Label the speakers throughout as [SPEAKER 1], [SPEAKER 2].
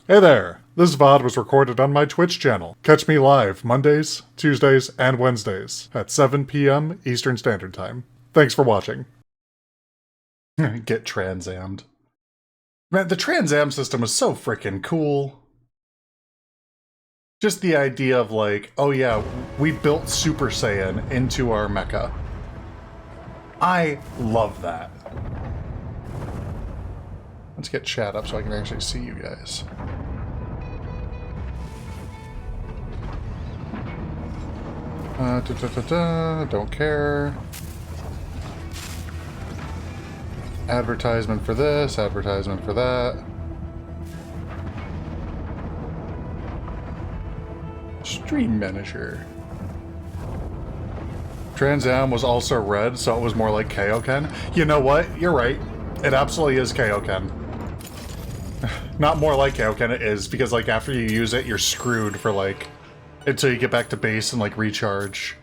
[SPEAKER 1] Hey there! This VOD was recorded on my Twitch channel. Catch me live Mondays, Tuesdays, and Wednesdays at 7 p.m. Eastern Standard Time. Thanks for watching. Get Trans-Ammed. Man, the Trans-Am system was so freaking cool. Just the idea of like, oh yeah, we built Super Saiyan into our mecha. I love that. Let's get chat up so I can actually see you guys. Don't care. Advertisement for this, advertisement for that. Stream manager. Trans-Am was also red, so it was more like Kaioken. You know what? You're right. It absolutely is Kaioken. Not more like Kaioken, it is, because like after you use it, you're screwed for like until you get back to base and like recharge.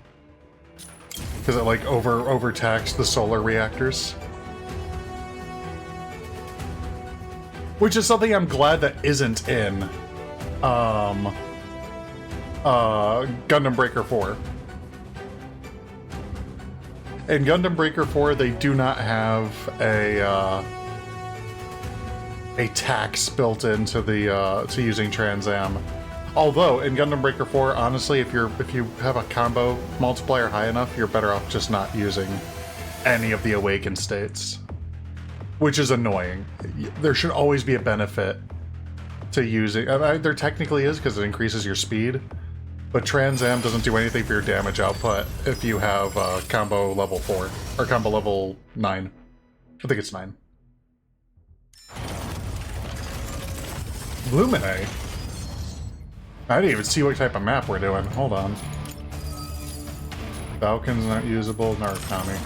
[SPEAKER 1] Because it like overtaxed the solar reactors. Which is something I'm glad that isn't in Gundam Breaker 4. In Gundam Breaker 4, they do not have a tax built into the to using Trans-Am. Although in Gundam Breaker 4, honestly, if you have a combo multiplier high enough, you're better off just not using any of the awakened states, which is annoying. There should always be a benefit to using. There technically is because it increases your speed, but Trans-Am doesn't do anything for your damage output if you have combo level 4 or combo level 9. I think it's 9. Lumine. I didn't even see what type of map we're doing. Hold on. Falcon's not usable. Narukami.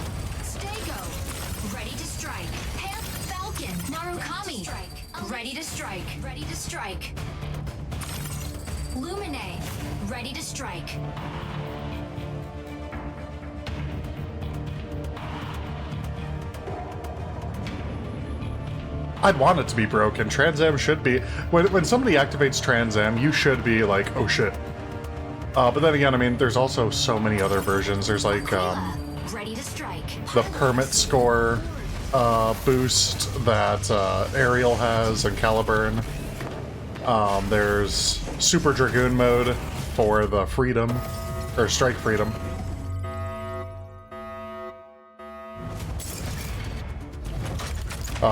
[SPEAKER 2] Stego. Ready to strike. Pimp Falcon. Narukami. Strike. Ready to strike. Ready to strike. Lumine. Ready to strike.
[SPEAKER 1] I'd want it to be broken. Trans-Am should be... When somebody activates Trans-Am, you should be like, oh shit. But then again, I mean, there's also so many other versions. There's like,
[SPEAKER 2] Ready to strike.
[SPEAKER 1] the permit score boost that Ariel has and Caliburn. There's Super Dragoon mode for the Freedom, or Strike Freedom.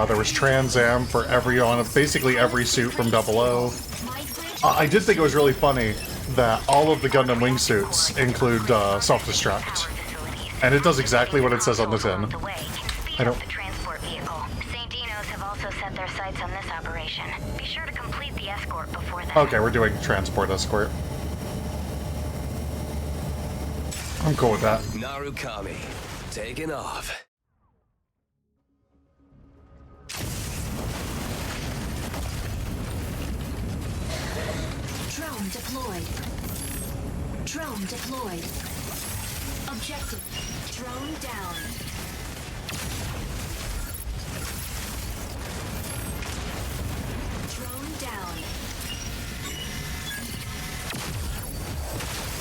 [SPEAKER 1] There was Trans-Am for basically every suit from 00. I did think it was really funny that all of the Gundam wingsuits include self-destruct. And it does exactly what it says on the tin. I don't... Okay, we're doing transport escort. I'm cool with that.
[SPEAKER 3] Narukami, taking off.
[SPEAKER 2] Drone deployed. Drone deployed. Objective. Drone down. Drone down.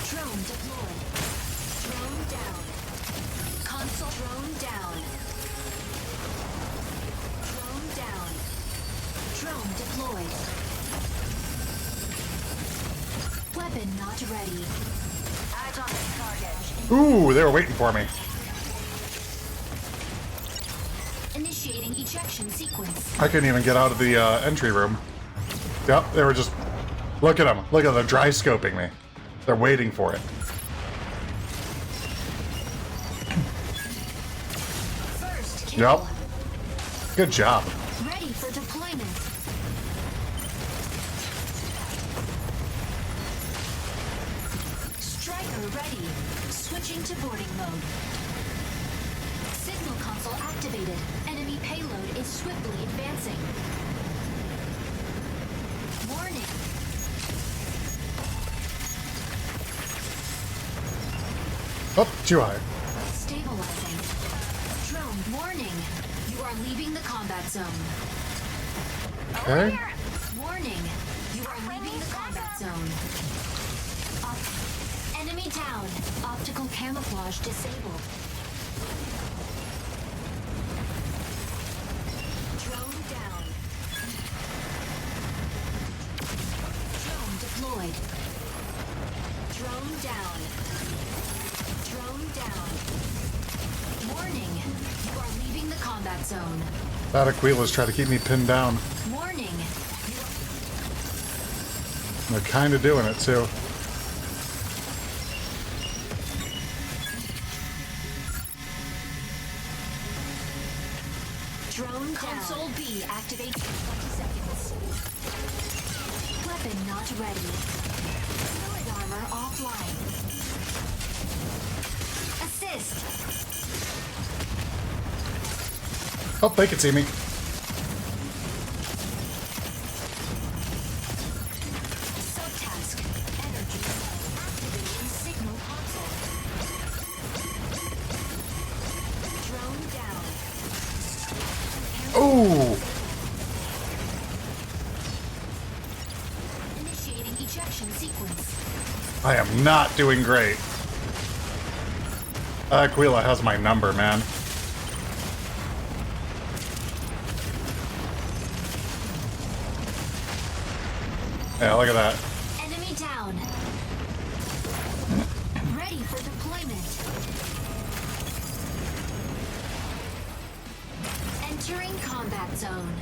[SPEAKER 2] Drone deployed. Drone down. Console drone down. Drone down. Drone deployed. Weapon not ready. Eyes on the target.
[SPEAKER 1] Ooh, they were waiting for me.
[SPEAKER 2] Initiating ejection sequence.
[SPEAKER 1] I couldn't even get out of the entry room. Yep, they were just... Look at them. Look at them. They're dry scoping me. They're waiting for it.
[SPEAKER 2] First kill.
[SPEAKER 1] Yep. Good job.
[SPEAKER 2] Ready for deployment. Striker ready. Switching to boarding mode. Signal console activated. Enemy payload is swiftly advancing. Warning.
[SPEAKER 1] Oh, too high.
[SPEAKER 2] Stabilizing. Drone warning. You are leaving the combat zone.
[SPEAKER 1] Okay.
[SPEAKER 2] Warning. You combat zone. Enemy down. Optical camouflage disabled. Drone down. Drone deployed. Drone down. Drone down. Warning. You are leaving the combat zone.
[SPEAKER 1] That Aquila's trying to keep me pinned down.
[SPEAKER 2] Warning.
[SPEAKER 1] They're kind of doing it too.
[SPEAKER 2] Drone console B activates in 20 seconds. Weapon not ready. Fluid armor offline. Assist.
[SPEAKER 1] Oh, they can see me.
[SPEAKER 2] Subtask. Energy cell activating signal console. Drone down.
[SPEAKER 1] Oh!
[SPEAKER 2] Initiating ejection sequence.
[SPEAKER 1] I am not doing great. Aquila has my number, man. Yeah, look at that.
[SPEAKER 2] Enemy down. Ready for deployment. Entering combat zone.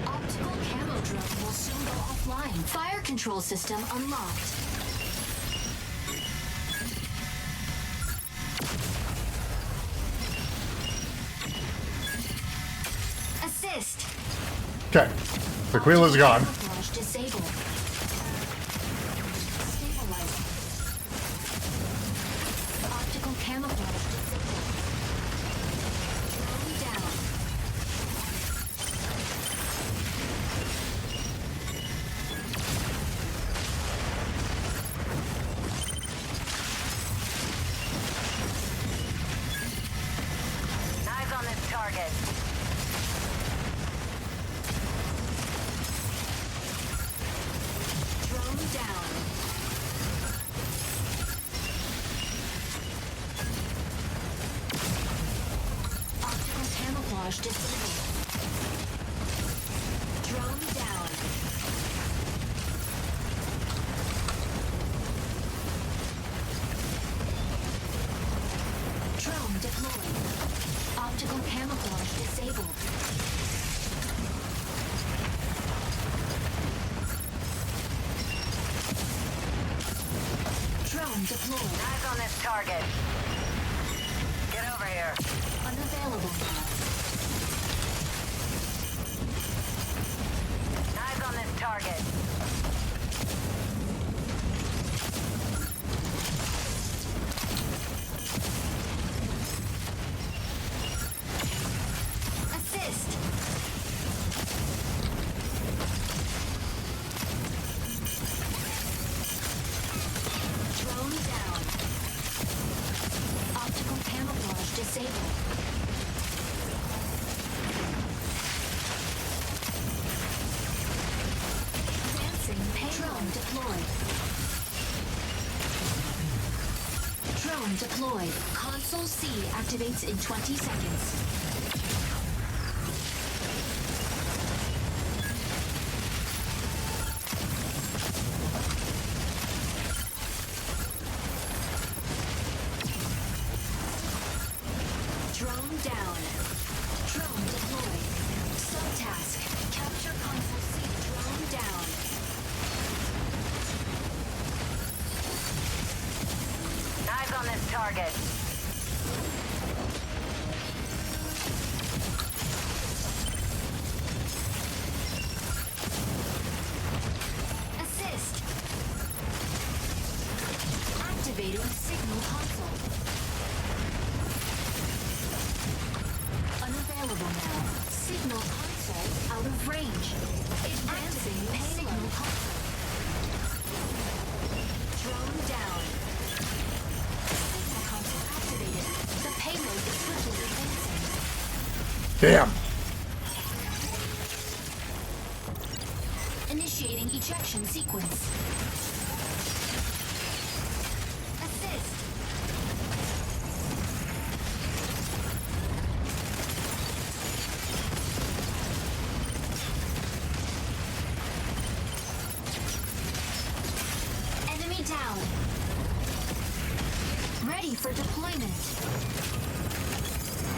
[SPEAKER 2] Optical camo drone will soon go offline. Fire control system unlocked. Assist.
[SPEAKER 1] Okay. Aquila's gone.
[SPEAKER 2] Camouflage disabled. Stabilizing. Optical camouflage disabled. Drone down.
[SPEAKER 4] Eyes on this target.
[SPEAKER 2] Drone down. Optical camouflage disabled. Drone down. Drone deployed. Optical camouflage disabled. Drone deployed.
[SPEAKER 4] Eyes on this target. Get over here.
[SPEAKER 2] Unavailable now.
[SPEAKER 4] Eyes on this target.
[SPEAKER 2] Assist. Drone down. Optical camouflage disabled. Advancing payload deployed. Drone deployed. Console C activates in 20 seconds. Drone down. Drone deployed. Subtask. Capture console C. Drone down.
[SPEAKER 4] Eyes on this target.
[SPEAKER 2] Assist. Activating signal console. Unavailable now. Signal console out of range. Advancing signal console. Drone down. Signal console activated. The payload is quickly advancing.
[SPEAKER 1] Damn.
[SPEAKER 2] Initiating ejection sequence. Assist. Enemy down. Ready for deployment.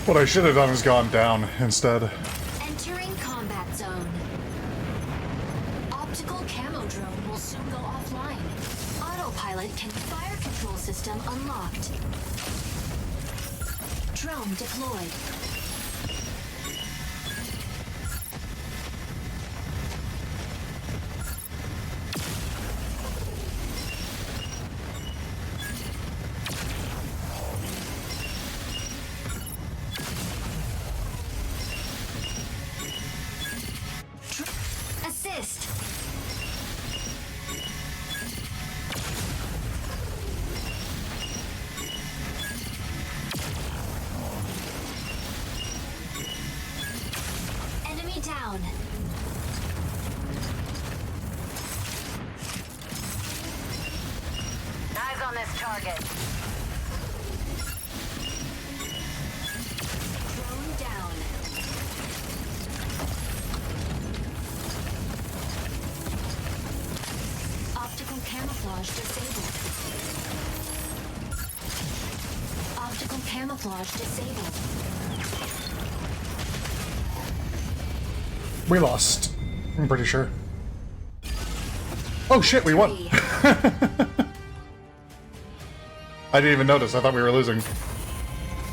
[SPEAKER 1] What I should have done is gone down instead.
[SPEAKER 2] Entering combat zone. Optical camo drone will soon go offline. Autopilot can fire control system unlocked. Drone deployed. Assist. Enemy down.
[SPEAKER 4] Eyes on this target.
[SPEAKER 2] Drone down. Optical camouflage disabled. Optical camouflage disabled.
[SPEAKER 1] We lost. I'm pretty sure. Oh shit, we won! I didn't even notice. I thought we were losing.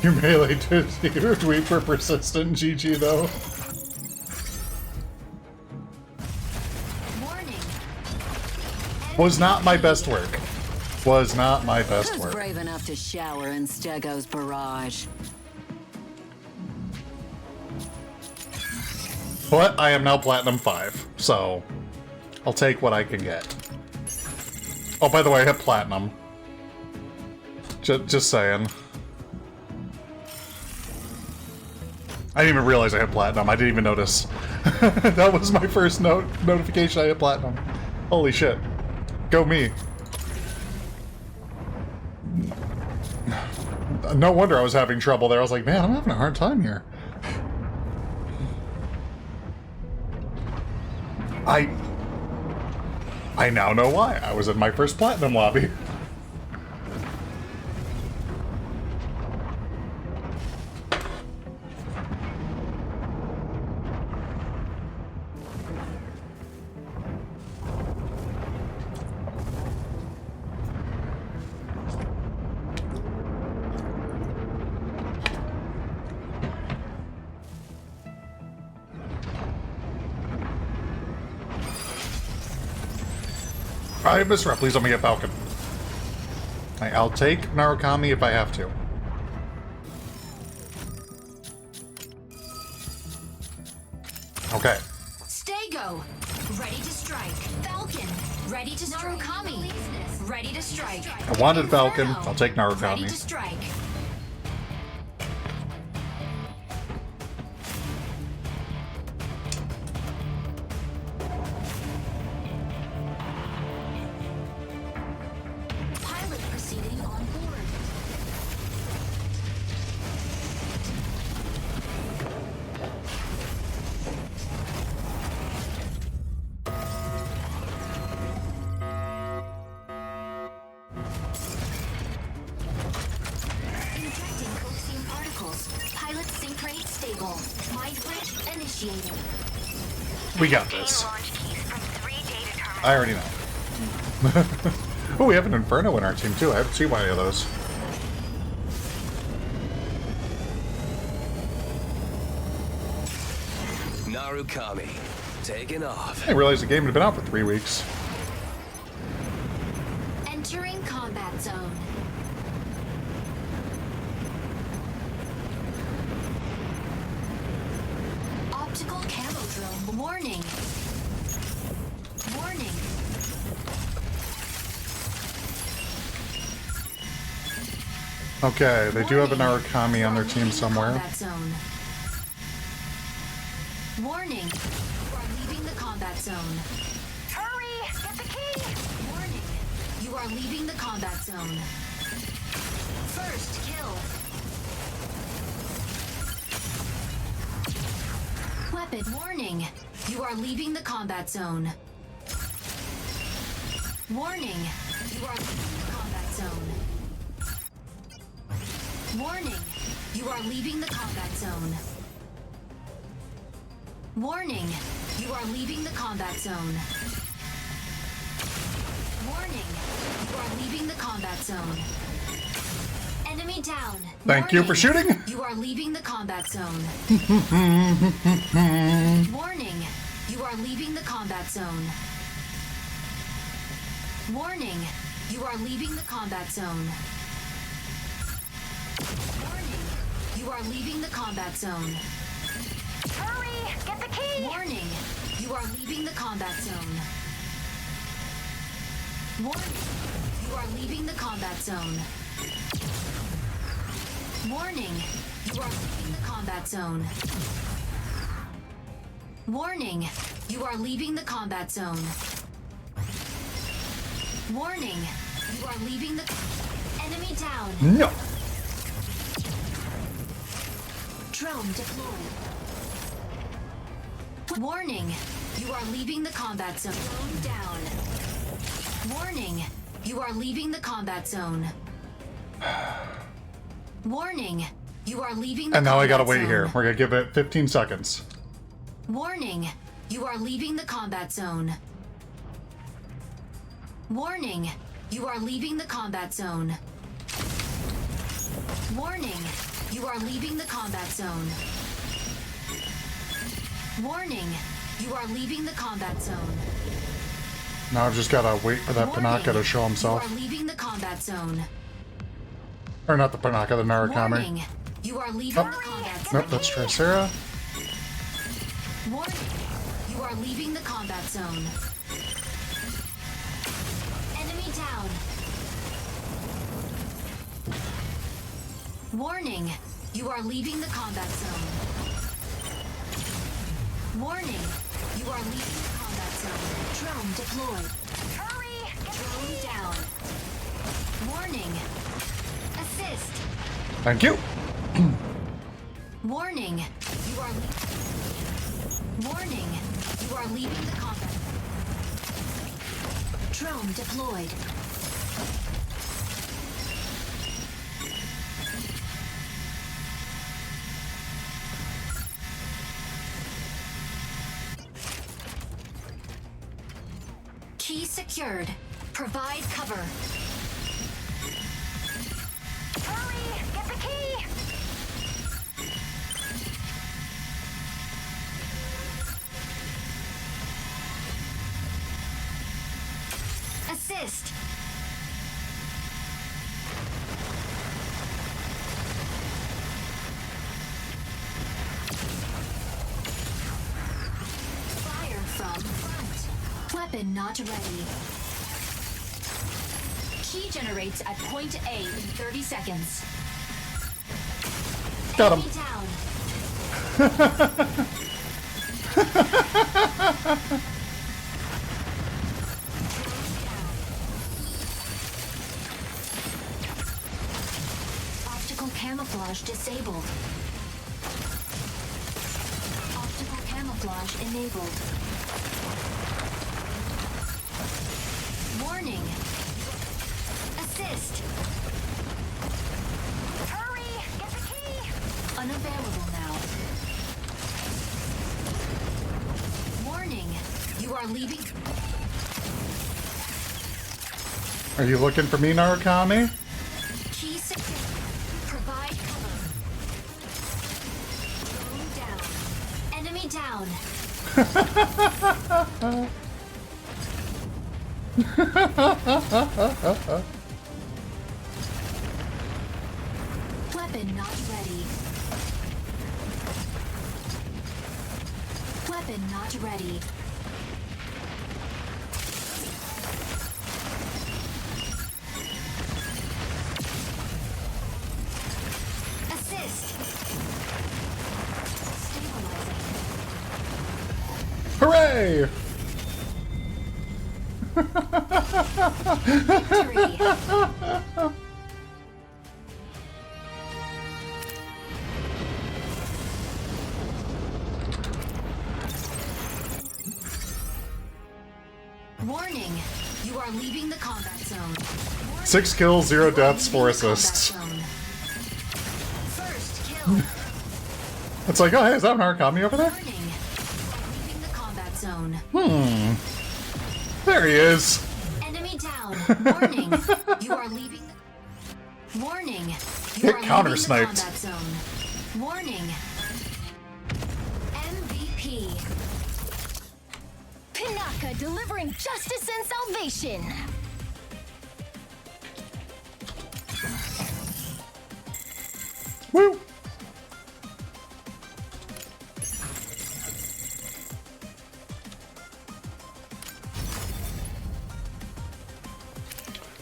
[SPEAKER 1] Your melee tweet for persistent GG though.
[SPEAKER 2] Warning.
[SPEAKER 1] Was not my best work. Was not my best
[SPEAKER 5] Who's
[SPEAKER 1] work.
[SPEAKER 5] brave enough to shower in Stego's barrage?
[SPEAKER 1] But I am now Platinum 5, so I'll take what I can get. Oh, by the way, I hit Platinum. Just saying. I didn't even realize I hit Platinum. I didn't even notice. That was my first notification I hit Platinum. Holy shit. Go me. No wonder I was having trouble there. I was like, man, I'm having a hard time here. I now know why. I was in my first Platinum lobby. I misrep, please let me get Falcon. I'll take Narukami if I have to. Okay.
[SPEAKER 2] Stego. Ready to strike. Falcon. Ready to strike. Narukami. Ready to strike.
[SPEAKER 1] I wanted Falcon.
[SPEAKER 2] Inferno.
[SPEAKER 1] I'll take
[SPEAKER 2] Ready
[SPEAKER 1] Narukami.
[SPEAKER 2] to strike. Pilot proceeding on board. Injecting coaxium particles. Pilot sync rate stable. Mind bridge initiated.
[SPEAKER 1] We got this.
[SPEAKER 4] Launch keys from 3 data terminals.
[SPEAKER 1] I already know. Oh, we have an Inferno in our team too. I haven't seen any of those.
[SPEAKER 3] Narukami, taking off.
[SPEAKER 1] I didn't realize the game had been out for 3 weeks.
[SPEAKER 2] Entering combat zone. Optical camo drone. Warning. Warning.
[SPEAKER 1] Okay, they do have an Narukami on their team somewhere.
[SPEAKER 2] Combat zone. Warning. You are leaving the combat zone.
[SPEAKER 4] Try
[SPEAKER 2] are leaving the combat zone. First kill. Weapon warning. You are leaving the combat zone. Warning. You are leaving the combat zone. Warning. You are leaving the combat zone. Warning. You are leaving the combat zone. Warning. You are leaving the combat zone. Enemy down.
[SPEAKER 1] Thank you for shooting.
[SPEAKER 2] You are leaving the combat zone. Warning. You are leaving the combat zone. Warning. You are leaving the combat zone. Warning. You are leaving the combat zone.
[SPEAKER 4] Hurry! Get the key!
[SPEAKER 2] Warning. You are leaving the combat zone. Warning. You are leaving the combat zone. Warning. You are leaving the combat zone. Warning. You are leaving the combat zone. Warning. You are leaving the... Enemy down.
[SPEAKER 1] No.
[SPEAKER 2] Drone deployed. Warning. You are leaving the combat zone. Drone down. Warning. You are leaving the combat zone. Warning. You are leaving the
[SPEAKER 1] And now I gotta
[SPEAKER 2] combat
[SPEAKER 1] wait here.
[SPEAKER 2] zone.
[SPEAKER 1] We're gonna give it 15 seconds.
[SPEAKER 2] Warning. You are leaving the combat zone. Warning. You are leaving the combat zone. Warning. You are leaving the combat zone. Warning. You are leaving the combat zone.
[SPEAKER 1] Now I've just gotta wait for that
[SPEAKER 2] Warning.
[SPEAKER 1] Panaka to show
[SPEAKER 2] You
[SPEAKER 1] himself.
[SPEAKER 2] are leaving the combat zone.
[SPEAKER 1] Or not the Panaka, the Narukami.
[SPEAKER 2] Warning. You are leaving
[SPEAKER 1] Oh.
[SPEAKER 2] the combat zone.
[SPEAKER 1] Nope, that's Tricera.
[SPEAKER 2] Warning. You are leaving the combat zone. Enemy down. Warning. You are leaving the combat zone. Warning. You are leaving the combat zone. Drone deployed.
[SPEAKER 4] Hurry! Get the
[SPEAKER 2] Drone
[SPEAKER 4] key!
[SPEAKER 2] down. Warning. Assist.
[SPEAKER 1] Thank you.
[SPEAKER 2] Warning. You are Warning. You are leaving the combat. Drone deployed. Key secured. Provide cover.
[SPEAKER 4] Hurry! Get the key!
[SPEAKER 2] Assist. Fire from front. Weapon not ready. Key generates at point A in 30 seconds.
[SPEAKER 1] Got him.
[SPEAKER 2] Enemy down. Optical camouflage disabled. Optical camouflage enabled. Warning. Assist.
[SPEAKER 4] Hurry! Get the key!
[SPEAKER 2] Unavailable now. Warning. You are leaving.
[SPEAKER 1] Are you looking for me, Narukami?
[SPEAKER 2] Key secure. Provide cover. Drone down. Enemy down. Weapon not ready. Weapon not ready. Assist. Stabilizing.
[SPEAKER 1] 'Hooray!
[SPEAKER 2] Victory! Warning! You are leaving the combat zone. Warning,
[SPEAKER 1] 6 kills, 0
[SPEAKER 2] you are
[SPEAKER 1] deaths, 4
[SPEAKER 2] leaving the combat
[SPEAKER 1] assists.
[SPEAKER 2] zone. First kill.
[SPEAKER 1] It's like, oh hey, is that an Arcami over there?
[SPEAKER 2] Warning! You are leaving the combat zone.
[SPEAKER 1] There he is.
[SPEAKER 2] Enemy down. Warning! You are leaving. Warning! You
[SPEAKER 1] Get
[SPEAKER 2] are
[SPEAKER 1] counter-sniped.
[SPEAKER 2] leaving the combat zone. Warning! MVP.
[SPEAKER 6] Pinaka delivering justice and salvation.
[SPEAKER 1] Woo!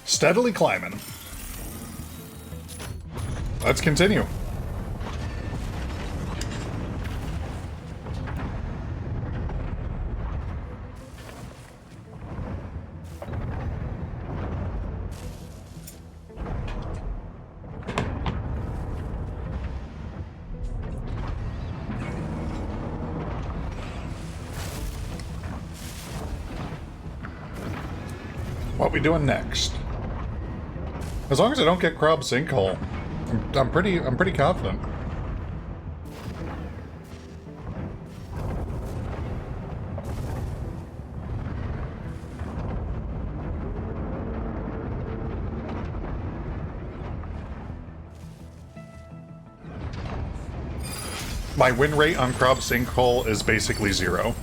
[SPEAKER 1] Steadily climbing. Let's continue. What we doing next? As long as I don't get Crab Sinkhole, I'm pretty confident. My win rate on Crab Sinkhole is basically 0.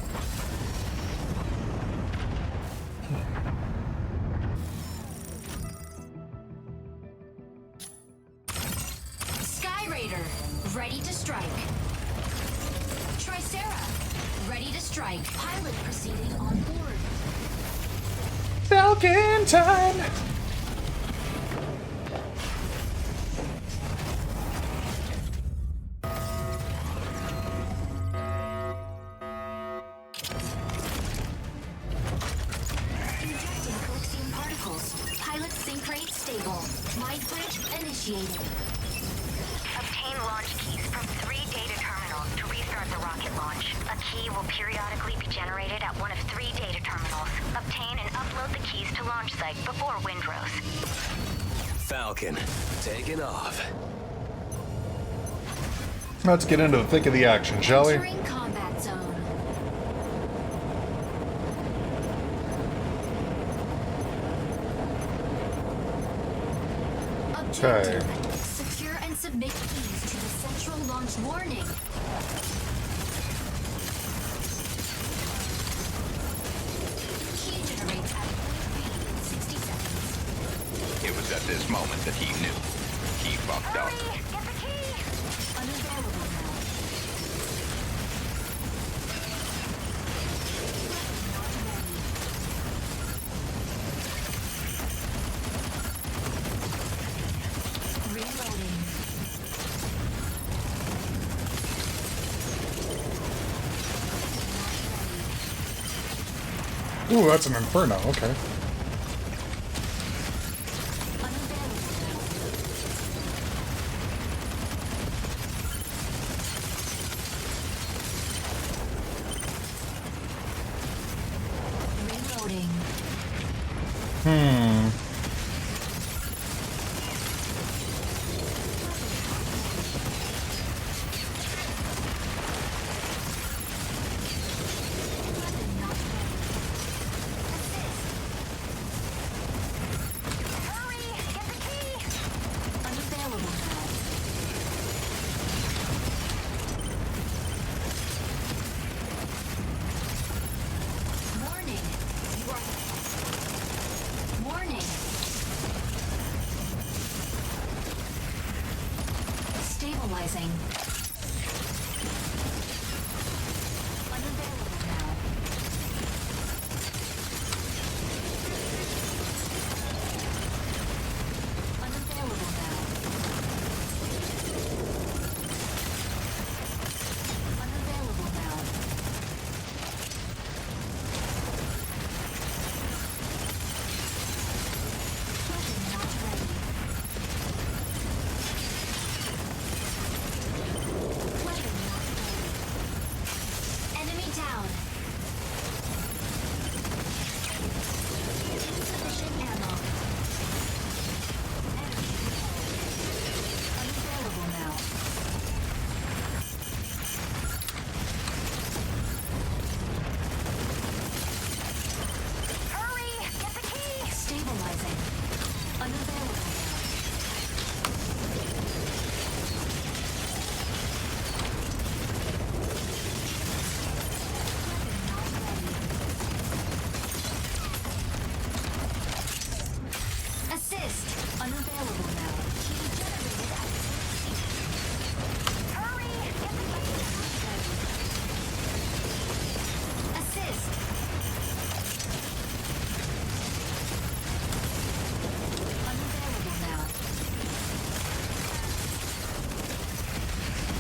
[SPEAKER 2] Sky Raider, ready to strike. Tricera, ready to strike. Pilot proceeding on board.
[SPEAKER 1] Falcon time!
[SPEAKER 2] Injecting Colixium particles. Pilot sync rate stable. Mind bridge initiated.
[SPEAKER 4] Obtain launch keys from 3 data terminals to restart the rocket launch. A key will periodically be generated at one of 3 data terminals. Obtain and upload the keys to launch site before Windrose.
[SPEAKER 3] Falcon, taking off.
[SPEAKER 1] Let's get into the thick of the action, shall we?
[SPEAKER 2] Entering combat zone. Objective. Secure and submit keys to the central launch warning. Key generates at point B in 60 seconds.
[SPEAKER 7] It was at this moment that he knew. He fucked up.
[SPEAKER 4] Hurry! Get the key!
[SPEAKER 2] Unavailable now. Not ready. Reloading.
[SPEAKER 1] Ooh, that's an Inferno, okay.
[SPEAKER 2] Reloading.
[SPEAKER 4] Hurry! Get the key!
[SPEAKER 2] Unavailable now. Warning. You are... Warning. Stabilizing. Unavailable now. Unavailable now. Unavailable now.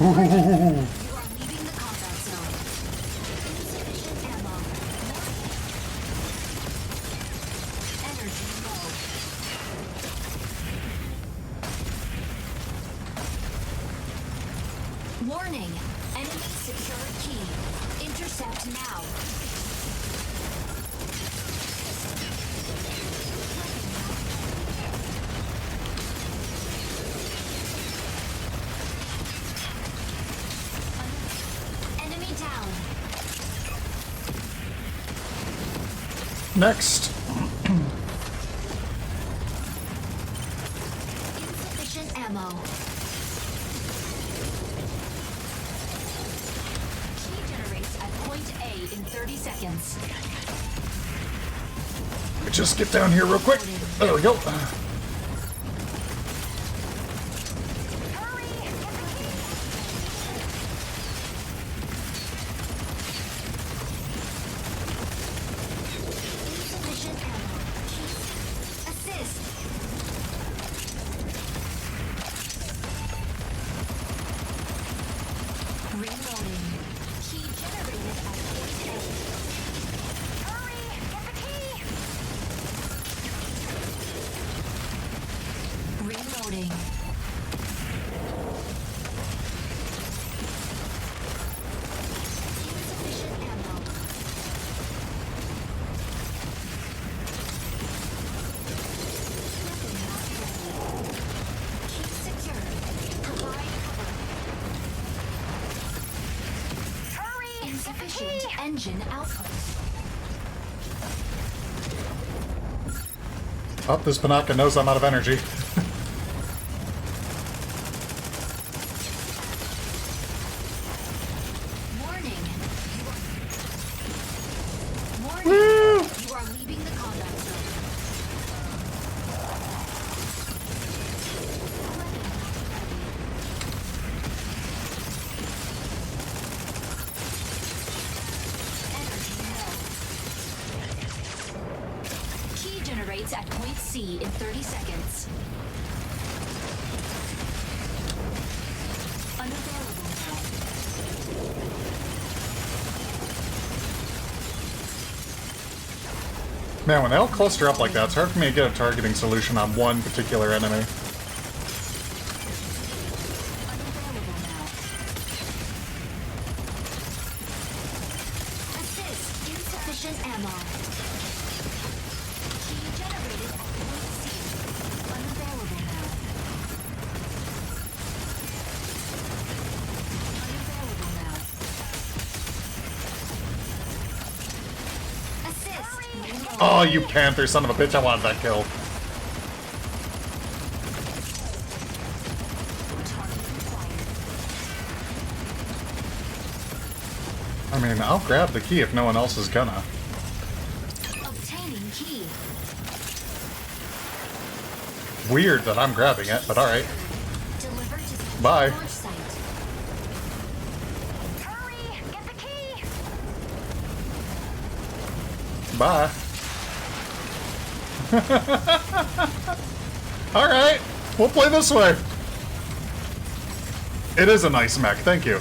[SPEAKER 2] You are leaving the combat zone. Insufficient ammo. Energy low. Warning. Enemy secured key. Intercept now. Enemy down.
[SPEAKER 1] Next.
[SPEAKER 2] Insufficient ammo. Key generates at point A in 30 seconds.
[SPEAKER 1] Just get down here real quick. There we go.
[SPEAKER 2] Insufficient ammo. Assist. Reloading. Key generated at point A. Hurry! Get the key! Reloading. Insufficient ammo. Weapon not ready. Key secured. Provide cover. Hurry! Insufficient engine output.
[SPEAKER 1] Oh, this Panaka knows I'm out of energy.
[SPEAKER 2] Warning. Warning. You are leaving the combat zone. Energy low. Key generates at point C in 30 seconds. Unavailable now.
[SPEAKER 1] Man, when they all cluster up like that, it's hard for me to get a targeting solution on one particular enemy.
[SPEAKER 2] Unavailable now. Assist. Insufficient ammo. Key generated at point C. Unavailable now. Unavailable now. Assist. Reload.
[SPEAKER 1] Oh, you panther son of a bitch, I wanted that kill.
[SPEAKER 2] Target acquired.
[SPEAKER 1] I mean, I'll grab the key if no one else is gonna.
[SPEAKER 2] Obtaining key.
[SPEAKER 1] Weird that I'm grabbing it, but alright.
[SPEAKER 2] Deliver to
[SPEAKER 1] Bye.
[SPEAKER 2] launch site. Hurry! Get the key!
[SPEAKER 1] Bye. Alright, we'll play this way. It is a nice mech, thank you.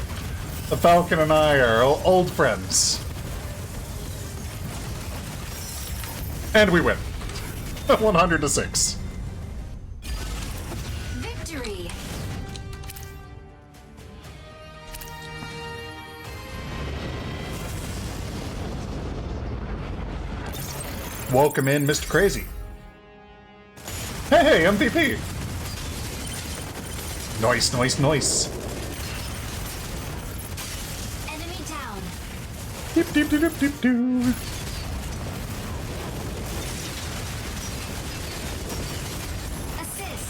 [SPEAKER 1] The Falcon and I are old friends. And we win. 100-6.
[SPEAKER 2] Victory!
[SPEAKER 1] Welcome in, Mr. Crazy. Hey, MVP! Nice, nice, nice.
[SPEAKER 2] Enemy down.
[SPEAKER 1] Deep, deep, deep, deep, deep, deep.
[SPEAKER 2] Assist.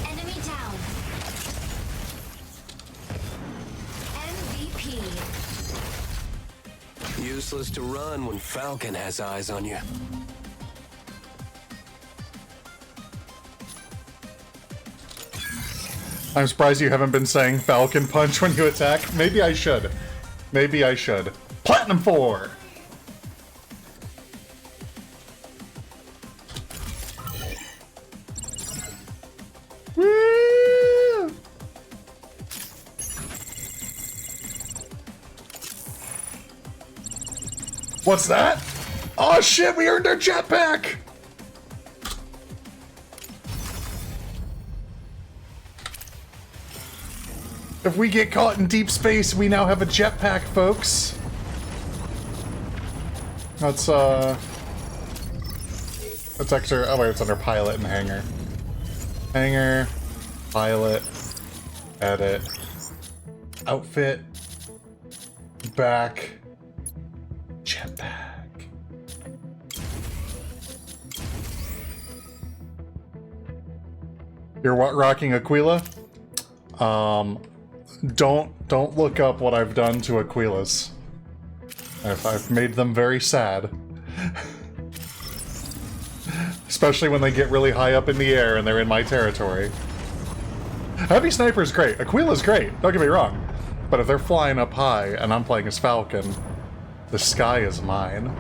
[SPEAKER 2] Enemy down. MVP.
[SPEAKER 3] Useless to run when Falcon has eyes on you.
[SPEAKER 1] I'm surprised you haven't been saying Falcon Punch when you attack. Maybe I should. Maybe I should. Platinum 4! What's that? Oh shit, we earned our jetpack! If we get caught in deep space, we now have a jetpack, folks. That's extra. Oh wait, it's under pilot and hangar. Hangar, pilot, edit, outfit, back, jetpack. You're rocking Aquila? Don't look up what I've done to Aquilas. I've made them very sad. Especially when they get really high up in the air and they're in my territory. Heavy Sniper's great. Aquila's great, don't get me wrong. But if they're flying up high and I'm playing as Falcon, the sky is mine.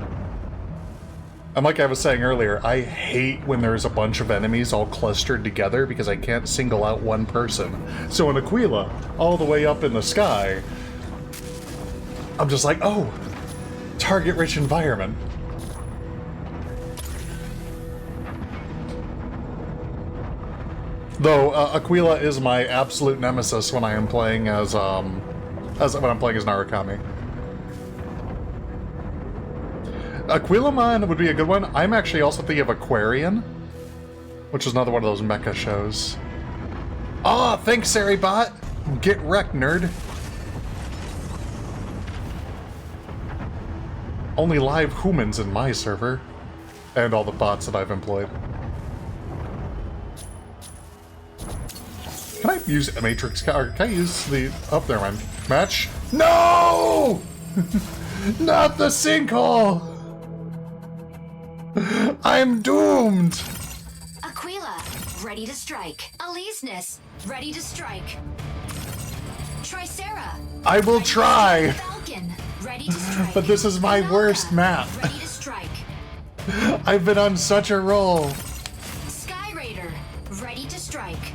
[SPEAKER 1] And like I was saying earlier, I hate when there's a bunch of enemies all clustered together because I can't single out one person. So in Aquila, all the way up in the sky, I'm just like, oh, target-rich environment. Though Aquila is my absolute nemesis when I am playing as when I'm playing as Narukami. Aquilamon would be a good one. I'm actually also thinking of Aquarian, which is another one of those mecha shows. Ah, thanks, Saribot! Get wrecked, nerd. Only live humans in my server. And all the bots that I've employed. Can I use a Matrix? Or can I use the... Oh, there, man. Match? No! Not the sinkhole! I'm doomed!
[SPEAKER 2] Aquila, ready to strike. Aleseness, ready to strike. Tricera.
[SPEAKER 1] I will try!
[SPEAKER 2] Falcon, ready to strike.
[SPEAKER 1] But this is my worst map.
[SPEAKER 2] Ready to strike.
[SPEAKER 1] I've been on such a roll.
[SPEAKER 2] Sky Raider, ready to strike.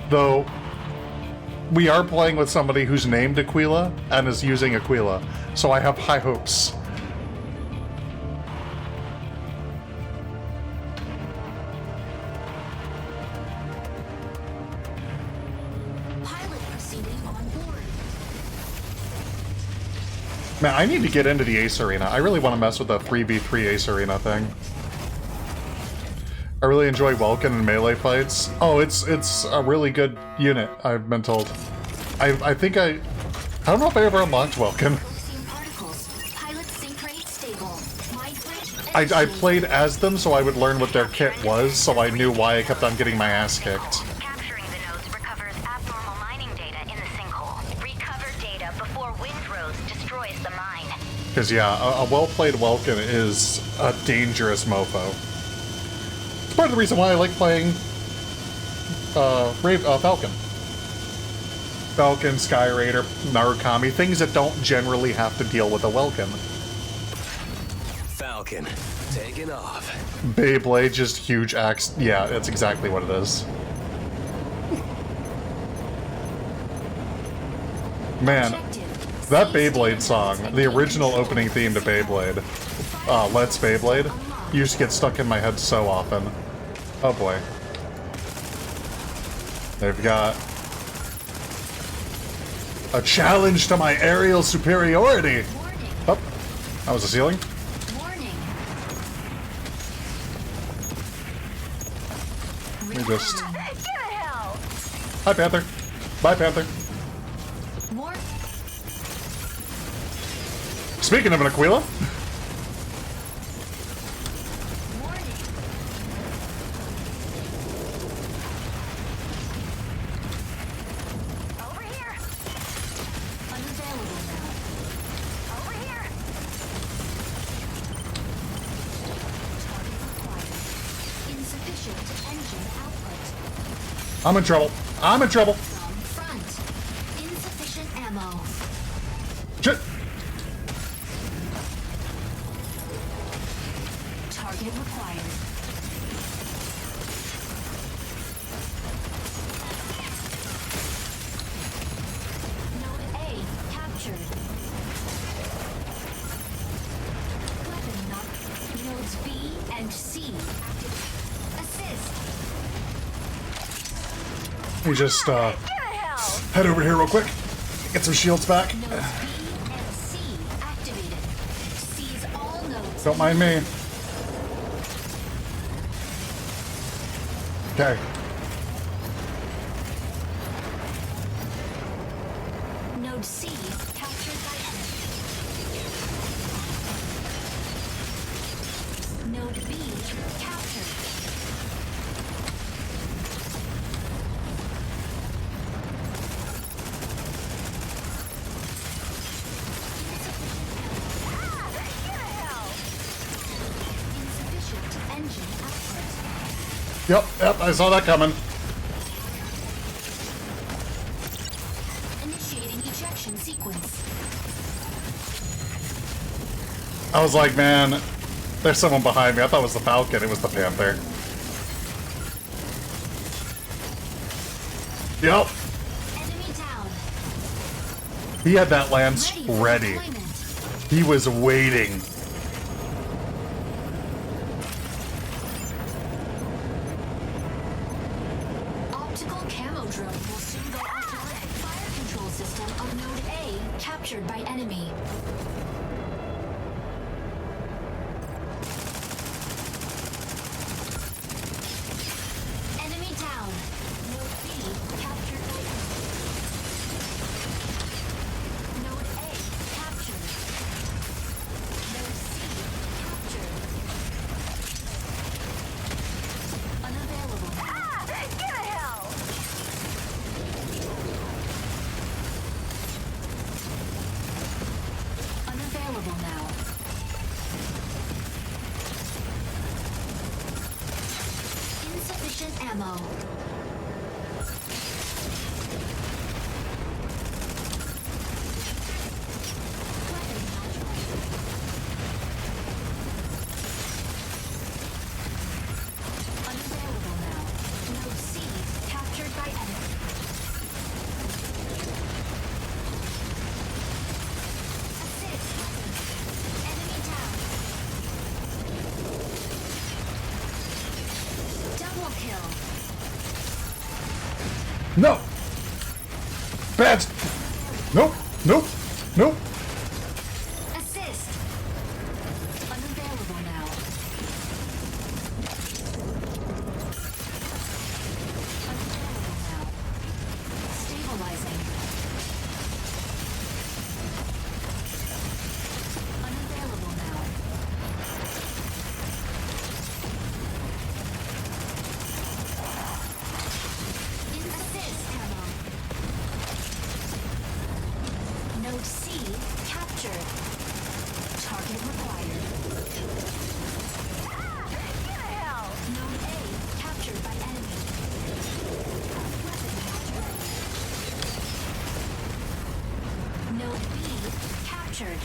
[SPEAKER 1] Though, we are playing with somebody who's named Aquila and is using Aquila, so I have high hopes. Man, I need to get into the Ace Arena. I really want to mess with the 3v3 Ace Arena thing. I really enjoy Welkin and melee fights. Oh, it's a really good unit, I've been told. I think I don't know if I ever unlocked Welkin. I played as them so I would learn what their kit was, so I knew why I kept on getting my ass kicked.
[SPEAKER 4] Capturing the nodes recovers abnormal mining data in the sinkhole. Recover data before Windrose destroys the mine.
[SPEAKER 1] Because yeah, a well-played Welkin is a dangerous mofo. It's part of the reason why I like playing Falcon. Falcon, Sky Raider, Narukami, things that don't generally have to deal with a Welkin.
[SPEAKER 3] Falcon, taking off.
[SPEAKER 1] Beyblade, just huge axe. Yeah, that's exactly what it is. Man, that Beyblade song, the original opening theme to Beyblade, Let's Beyblade, used to get stuck in my head so often. Oh boy. They've got a challenge to my aerial superiority. Oh, that was a ceiling. Let me just... Hi, Panther. Bye, Panther. Speaking of an Aquila.
[SPEAKER 4] Over here. Unavailable now. Over here.
[SPEAKER 2] Insufficient engine output.
[SPEAKER 1] I'm in trouble. I'm in trouble.
[SPEAKER 2] From front. Insufficient ammo.
[SPEAKER 1] Shit.
[SPEAKER 2] Target required. Node A captured.
[SPEAKER 1] me just head over here real quick. Get some shields back.
[SPEAKER 2] Nodes B and C activated. Seize all nodes.
[SPEAKER 1] Don't mind me. Okay.
[SPEAKER 2] Node C captured by enemy. Node B captured. Insufficient engine output.
[SPEAKER 1] Yep, I saw that coming.
[SPEAKER 2] Initiating ejection sequence.
[SPEAKER 1] I was like, man, there's someone behind me. I thought it was the Falcon. It was the Panther. Yep.
[SPEAKER 2] Enemy down.
[SPEAKER 1] He had that lance ready.
[SPEAKER 2] Deployment.
[SPEAKER 1] He was waiting.
[SPEAKER 2] Optical camo drone will soon go offline. Fire control system of Node A captured by enemy. Enemy down. Node B captured by enemy. Node A captured. Node C captured. Unavailable now. Unavailable now. Insufficient ammo. Weapon module. Unavailable now. Node C captured by enemy. Assist. Enemy down. Double kill.
[SPEAKER 1] No. Bad. Nope. Nope. Nope.
[SPEAKER 2] Assist. Unavailable now. Unavailable now. Stabilizing. Unavailable now. Assist ammo. Node C captured. Target required. Node A captured by enemy. Weapon module. Node B captured.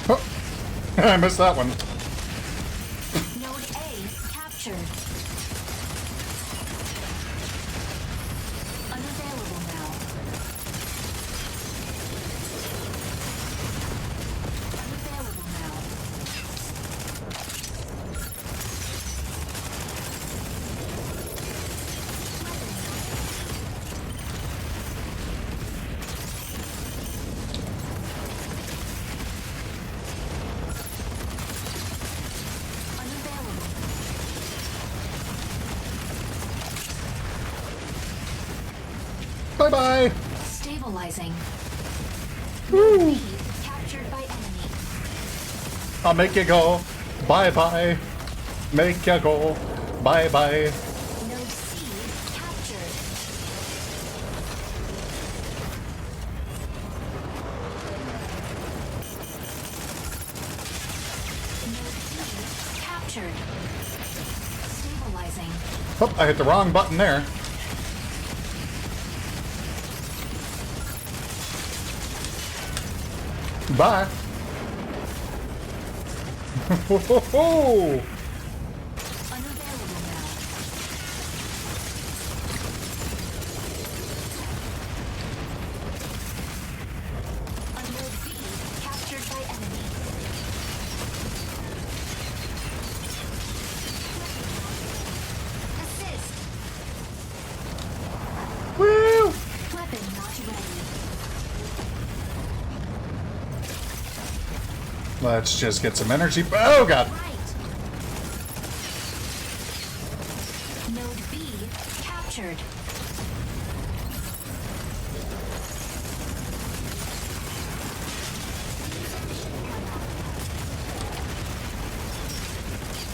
[SPEAKER 1] Oh. I missed that one.
[SPEAKER 2] Node A captured. Unavailable now. Unavailable now. Unavailable.
[SPEAKER 1] Bye-bye.
[SPEAKER 2] Stabilizing. Node B captured by enemy.
[SPEAKER 1] I'll make you go. Bye-bye. Make you go. Bye-bye.
[SPEAKER 2] Node C captured. Node D captured. Stabilizing.
[SPEAKER 1] Oh, I hit the wrong button there. Bye. Ho-ho-ho!
[SPEAKER 2] Unavailable now. Node B captured by enemy. Assist.
[SPEAKER 1] Let's just get some energy. Oh, God.
[SPEAKER 2] Right. Node B captured.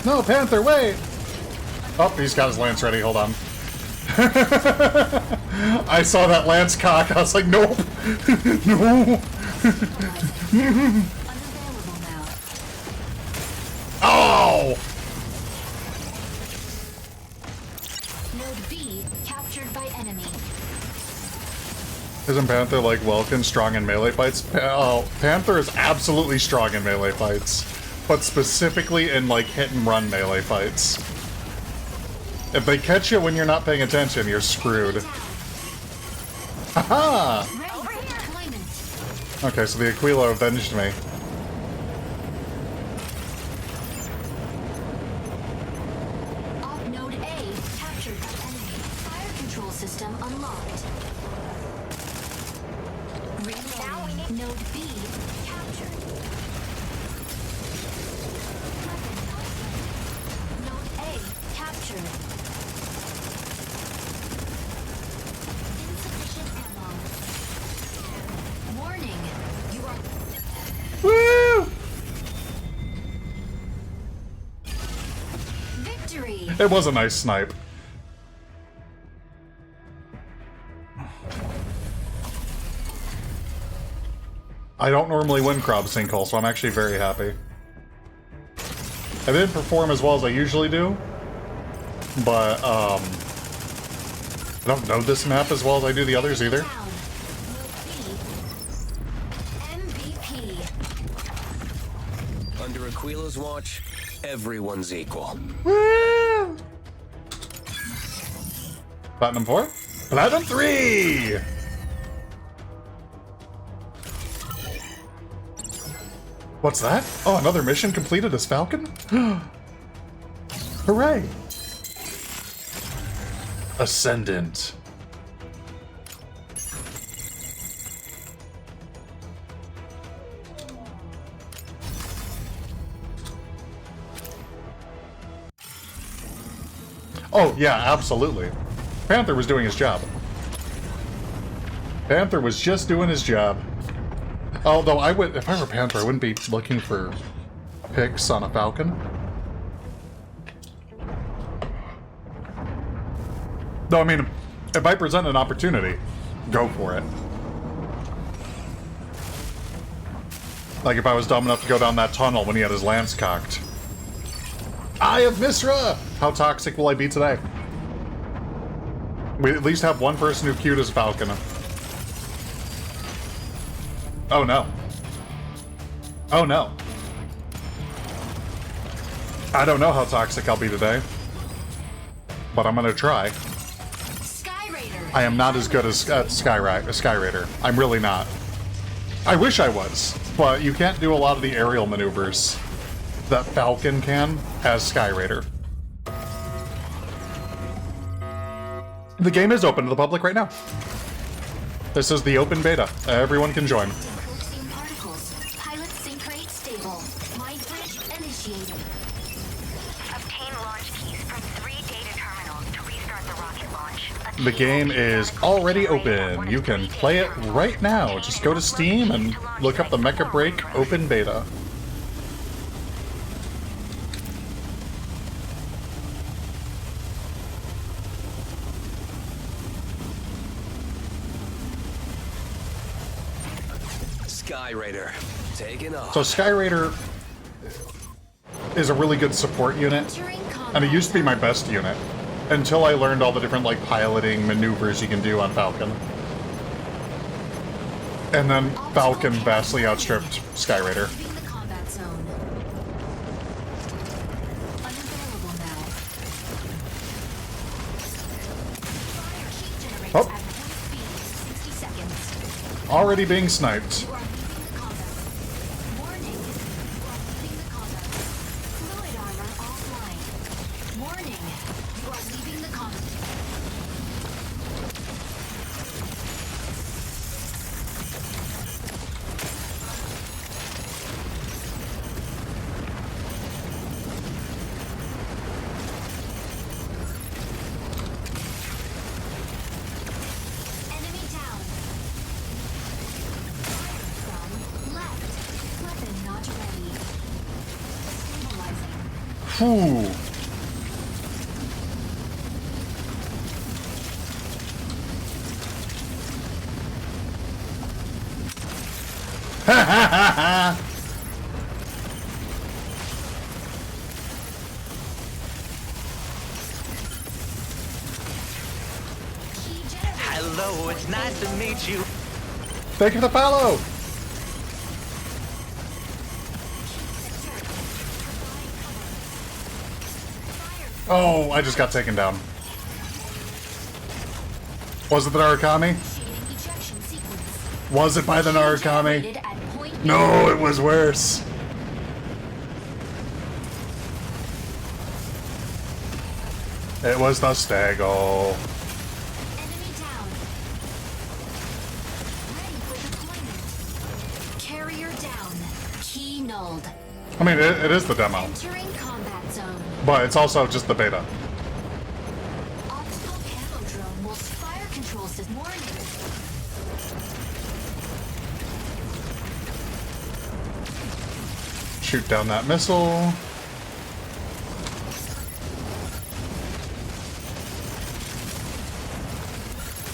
[SPEAKER 1] No, Panther, wait! Oh, he's got his lance ready. Hold on. I saw that lance cock. I was like, nope. No.
[SPEAKER 2] Unavailable now.
[SPEAKER 1] Oh!
[SPEAKER 2] Node B captured by enemy.
[SPEAKER 1] Isn't Panther, like, Welkin strong in melee fights? Panther is absolutely strong in melee fights. But specifically in, like, hit-and-run melee fights. If they catch you when you're not paying attention, you're screwed. Haha!
[SPEAKER 2] Ready for deployment.
[SPEAKER 1] Okay, so the Aquila avenged me.
[SPEAKER 2] Op node A captured by enemy. Fire control system unlocked. Reloading. Node B captured. Node A captured. Insufficient ammo. Warning. You are
[SPEAKER 1] Woo!
[SPEAKER 2] victory.
[SPEAKER 1] It was a nice snipe. I don't normally win Crop Sinkhole, so I'm actually very happy. I didn't perform as well as I usually do, but I don't know this map as well as I do the others either.
[SPEAKER 2] Down. Node B. MVP.
[SPEAKER 3] Under Aquila's watch, everyone's equal.
[SPEAKER 1] Woo! Platinum 4? Platinum 3! What's that? Oh, another mission completed as Falcon? Hooray! Ascendant. Oh, yeah, absolutely. Panther was doing his job. Panther was just doing his job. Although I would, if I were Panther, I wouldn't be looking for picks on a Falcon. Though, I mean, if I present an opportunity, go for it. Like if I was dumb enough to go down that tunnel when he had his lance cocked. Eye of Misra! How toxic will I be today? We at least have one person who queued as Falcon. Oh no. Oh no. I don't know how toxic I'll be today. But I'm gonna try.
[SPEAKER 2] Sky Raider.
[SPEAKER 1] I am not as good as Sky Raider. I'm really not. I wish I was, but you can't do a lot of the aerial maneuvers that Falcon can as Sky Raider. The game is open to the public right now. This is the open beta. Everyone can join.
[SPEAKER 2] Eclipsing particles. Pilot sync rate stable. Mind bridge initiated.
[SPEAKER 4] Obtain launch keys from 3 data terminals to restart the rocket launch. A
[SPEAKER 1] The
[SPEAKER 4] key
[SPEAKER 1] game
[SPEAKER 4] will
[SPEAKER 1] is
[SPEAKER 4] periodically
[SPEAKER 1] already
[SPEAKER 4] be generated at
[SPEAKER 1] open.
[SPEAKER 4] one
[SPEAKER 1] You
[SPEAKER 4] of
[SPEAKER 1] can
[SPEAKER 4] 3
[SPEAKER 1] play
[SPEAKER 4] data
[SPEAKER 1] it
[SPEAKER 4] terminals.
[SPEAKER 1] right now.
[SPEAKER 4] Obtain
[SPEAKER 1] Just
[SPEAKER 4] and
[SPEAKER 1] go to
[SPEAKER 4] upload
[SPEAKER 1] Steam
[SPEAKER 4] the
[SPEAKER 1] and
[SPEAKER 4] keys to launch
[SPEAKER 1] look up the
[SPEAKER 4] site
[SPEAKER 1] MechaBreak
[SPEAKER 4] before
[SPEAKER 1] open beta.
[SPEAKER 3] Sky Raider, taking off.
[SPEAKER 1] So Sky Raider is a really good support unit,
[SPEAKER 2] Entering combat
[SPEAKER 1] and it used to be my
[SPEAKER 2] zone.
[SPEAKER 1] best unit until I learned all the different like piloting maneuvers you can do on Falcon. And then Falcon vastly outstripped Sky Raider.
[SPEAKER 2] Leaving the combat zone. Unavailable now. Fire heat generates
[SPEAKER 1] Oh.
[SPEAKER 2] at full speed. 60 seconds.
[SPEAKER 1] Already being sniped.
[SPEAKER 2] You are leaving the combat. Warning. You are leaving the combat. Fluid armor offline. Warning. You are leaving the combat.
[SPEAKER 1] Whew. Ha ha ha ha!
[SPEAKER 8] Hello, it's nice to meet you.
[SPEAKER 1] Thank you for the follow! Oh, I just got taken down. Was it the Narukami?
[SPEAKER 2] Ejection sequence.
[SPEAKER 1] Was it by the Narukami?
[SPEAKER 2] Generated at point
[SPEAKER 1] No, it was worse. It was the Stego.
[SPEAKER 2] Enemy down. Ready for deployment. Carrier down. Key nulled.
[SPEAKER 1] I mean, it is the demo,
[SPEAKER 2] Entering combat zone.
[SPEAKER 1] but it's also just the beta.
[SPEAKER 2] Optical camo drone will fire control system. Warning.
[SPEAKER 1] Shoot down that missile.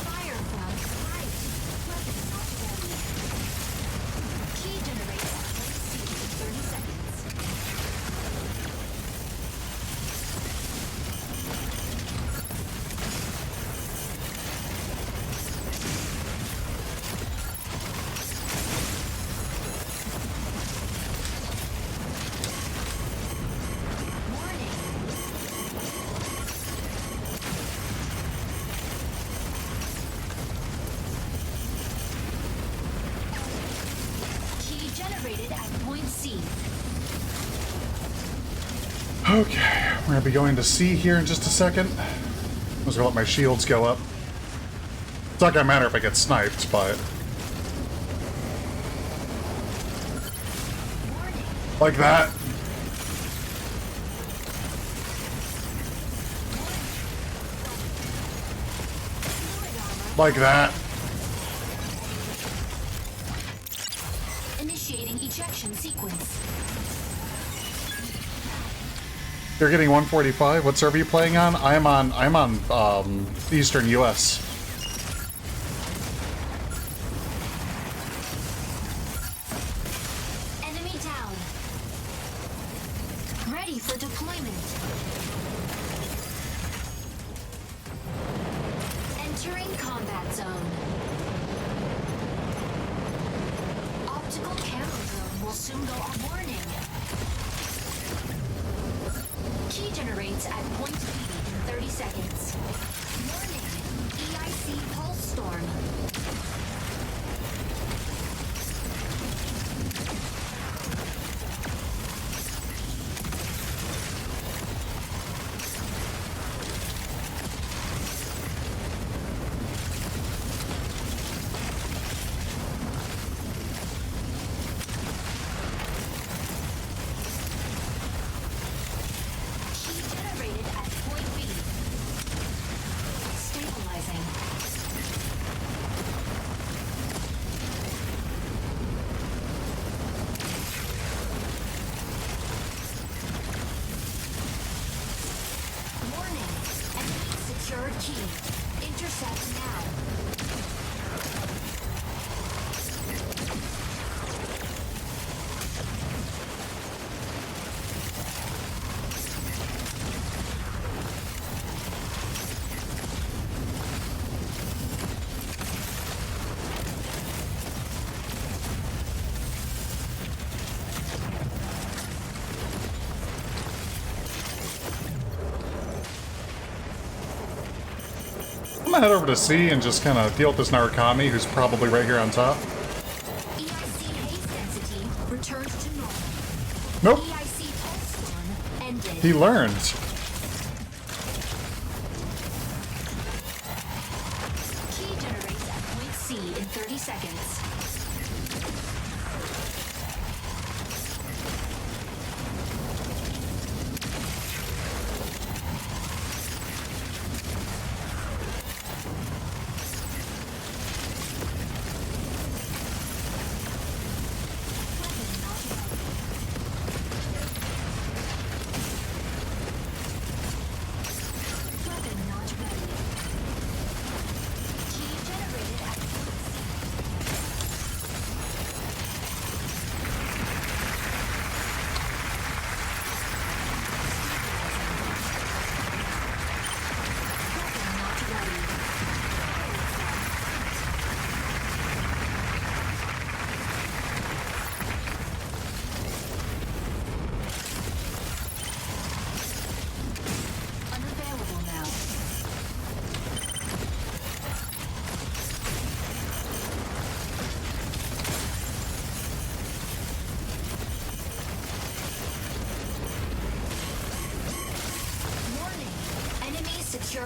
[SPEAKER 2] Firefly right. Weapon not ready. Key generator. Let's see. 30 seconds. Key generated at point C.
[SPEAKER 1] Okay, we're gonna be going to C here in just a second. I'm just gonna let my shields go up. It's not gonna matter if I get sniped, but like that. Like that.
[SPEAKER 2] Initiating ejection sequence.
[SPEAKER 1] You're getting 145. What server are you playing on? I'm on Eastern US.
[SPEAKER 2] Enemy down. Ready for deployment. Entering combat zone. Optical camo drone will soon go on warning. Key generates at point B in 30 seconds. Warning. EIC pulse storm. Key generated at point B. Stabilizing. Warning. Enemy secured key. Intercept now.
[SPEAKER 1] I'm gonna head over to C and just kind of deal with this Narukami, who's probably right here on top.
[SPEAKER 2] EIC haze density returned to normal.
[SPEAKER 1] Nope,
[SPEAKER 2] EIC pulse storm ended.
[SPEAKER 1] he learned.
[SPEAKER 2] Key generates at point C in 30 seconds. Weapon not ready.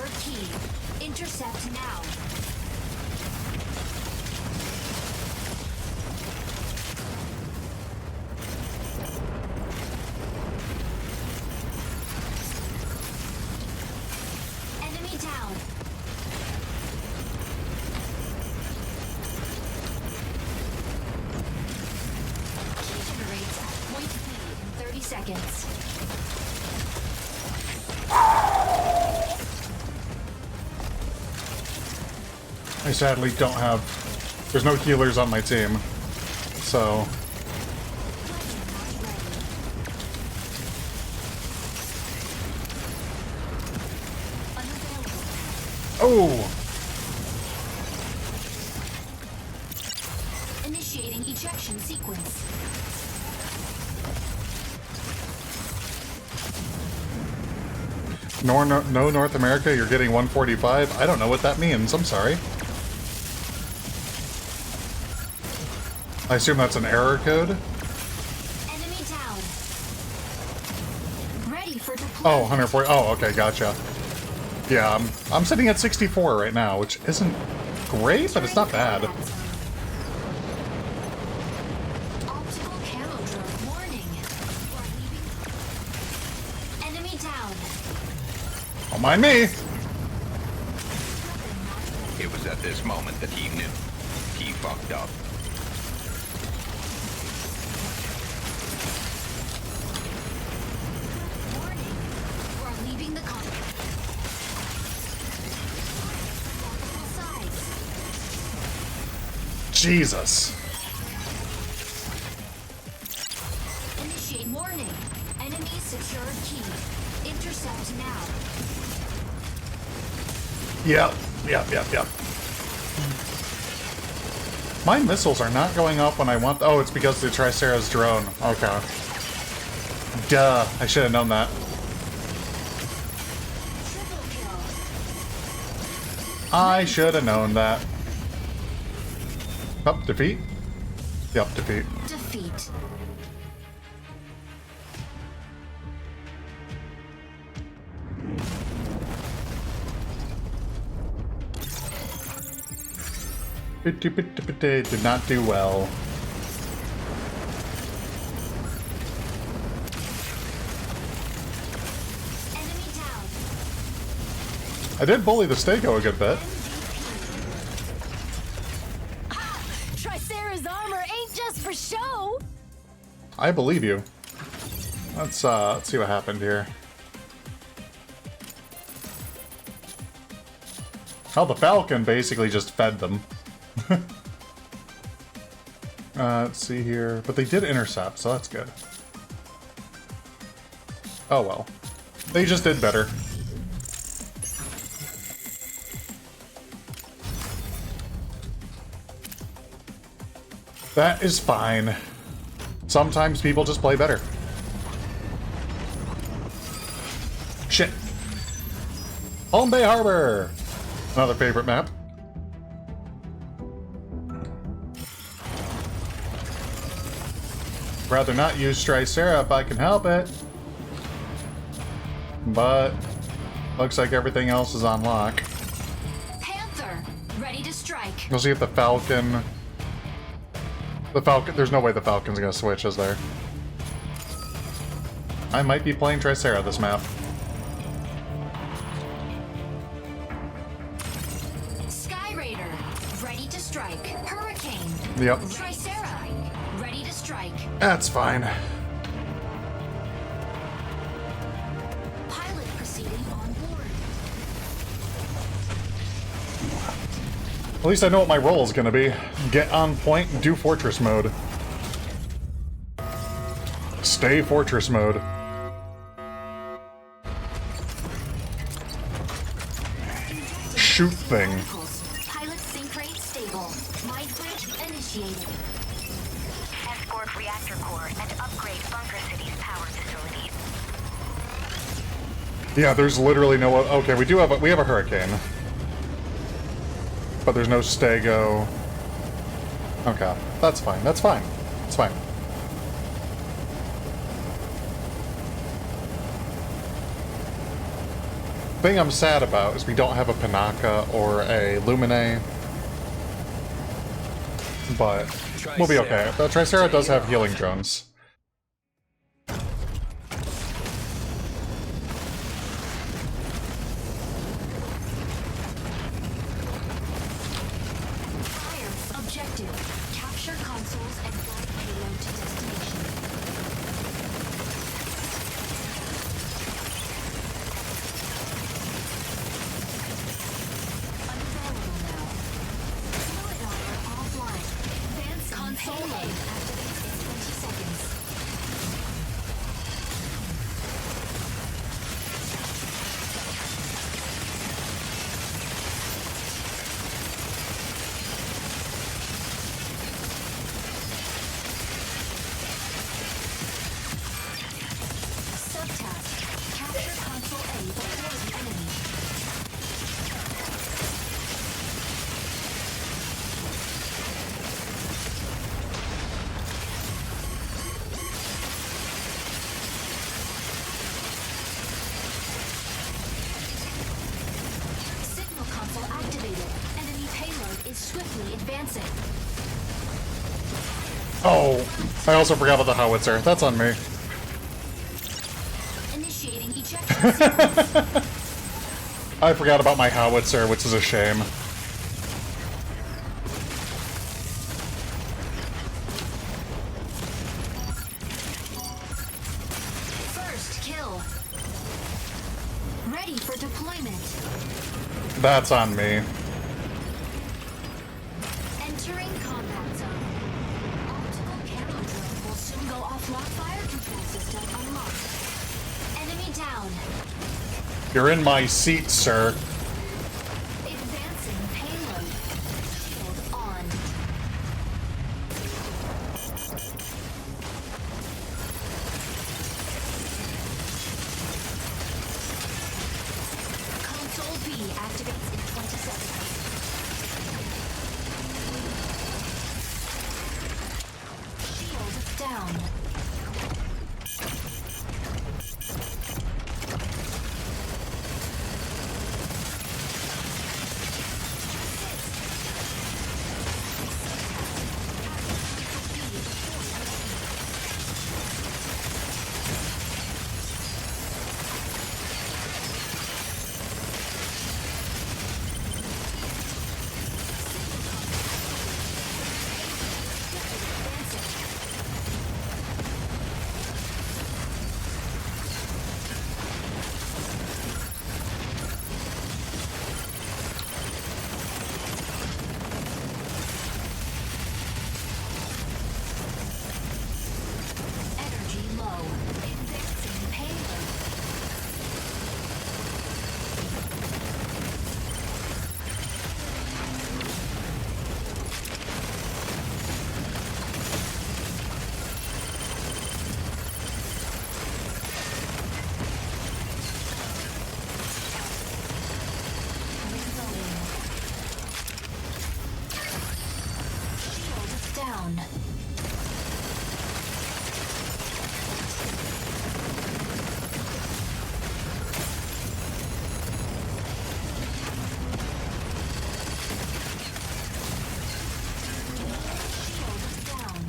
[SPEAKER 2] secured key. Intercept now. Enemy down. Key generates at point B in 30 seconds.
[SPEAKER 1] I sadly don't have... There's no healers on my team. So... Oh!
[SPEAKER 2] Initiating ejection sequence.
[SPEAKER 1] No North America, you're getting 145? I don't know what that means, I'm sorry. I assume that's an error code?
[SPEAKER 2] Enemy down. Ready for deployment.
[SPEAKER 1] Oh, 140. Oh, okay, gotcha. Yeah, I'm sitting at 64 right now, which isn't great, but it's not bad.
[SPEAKER 2] Optical camo drone warning. You are leaving. Enemy down.
[SPEAKER 1] Don't mind me.
[SPEAKER 7] It was at this moment that he knew. He fucked up.
[SPEAKER 2] Warning. You are leaving the combat. Sides.
[SPEAKER 1] Jesus.
[SPEAKER 2] Initiate warning. Enemy secured key. Intercept now.
[SPEAKER 1] Yep. My missiles are not going up when I want... Oh, it's because of the Tricera's drone. Okay. Duh. I should have known that.
[SPEAKER 2] Triple kill.
[SPEAKER 1] I should have known that. Up, defeat? Yep, defeat.
[SPEAKER 2] Defeat.
[SPEAKER 1] Did not do well.
[SPEAKER 2] Enemy down.
[SPEAKER 1] I did bully the Stego a good bit.
[SPEAKER 6] Tricera's armor ain't just for show.
[SPEAKER 1] I believe you. Let's see what happened here. Oh, the Falcon basically just fed them. Let's see here. But they did intercept, so that's good. Oh well. They just did better. That is fine. Sometimes people just play better. Shit. Palm Bay Harbor! Another favorite map. Rather not use Tricera if I can help it. But looks like everything else is on lock.
[SPEAKER 2] Panther. Ready to strike.
[SPEAKER 1] We'll see if the Falcon... There's no way the Falcon's gonna switch, is there? I might be playing Tricera this map.
[SPEAKER 2] Sky Raider. Ready to strike. Hurricane.
[SPEAKER 1] Yep.
[SPEAKER 2] Tricera. Ready to strike.
[SPEAKER 1] That's fine.
[SPEAKER 2] Pilot proceeding on board.
[SPEAKER 1] At least I know what my role is gonna be. Get on point and do Fortress mode. Stay Fortress mode. Shoot thing.
[SPEAKER 2] Pilot sync rate stable. Mind bridge initiated.
[SPEAKER 4] Escort reactor core and upgrade Bunker City's power facilities.
[SPEAKER 1] Yeah, there's literally no... Okay, we have a Hurricane. But there's no Stego. Okay, that's fine. That's fine. It's fine. thing I'm sad about is we don't have a Panaka or a Lumine. But we'll be okay. The Tricera does have healing drones.
[SPEAKER 2] Fire. Objective. Capture consoles and flight payload to destination. Unavailable now. Fluid armor offline. Advanced console A activates in 20 seconds. Subtask. Capture console A before the enemy. Signal console activated. Enemy payload is swiftly advancing.
[SPEAKER 1] Oh, I also forgot about the howitzer. That's on me.
[SPEAKER 2] Initiating ejection sequence.
[SPEAKER 1] I forgot about my howitzer, which is a shame.
[SPEAKER 2] First kill. Ready for deployment.
[SPEAKER 1] That's on me.
[SPEAKER 2] Entering combat zone. Optical camo drone will soon go offline. Fire control system unlocked. Enemy down.
[SPEAKER 1] You're in my seat, sir.
[SPEAKER 2] Advancing payload. Shield on. Console B activates in 20 seconds. Shield down. Energy low. Advancing payload. Reloading. Shield down. Shield down.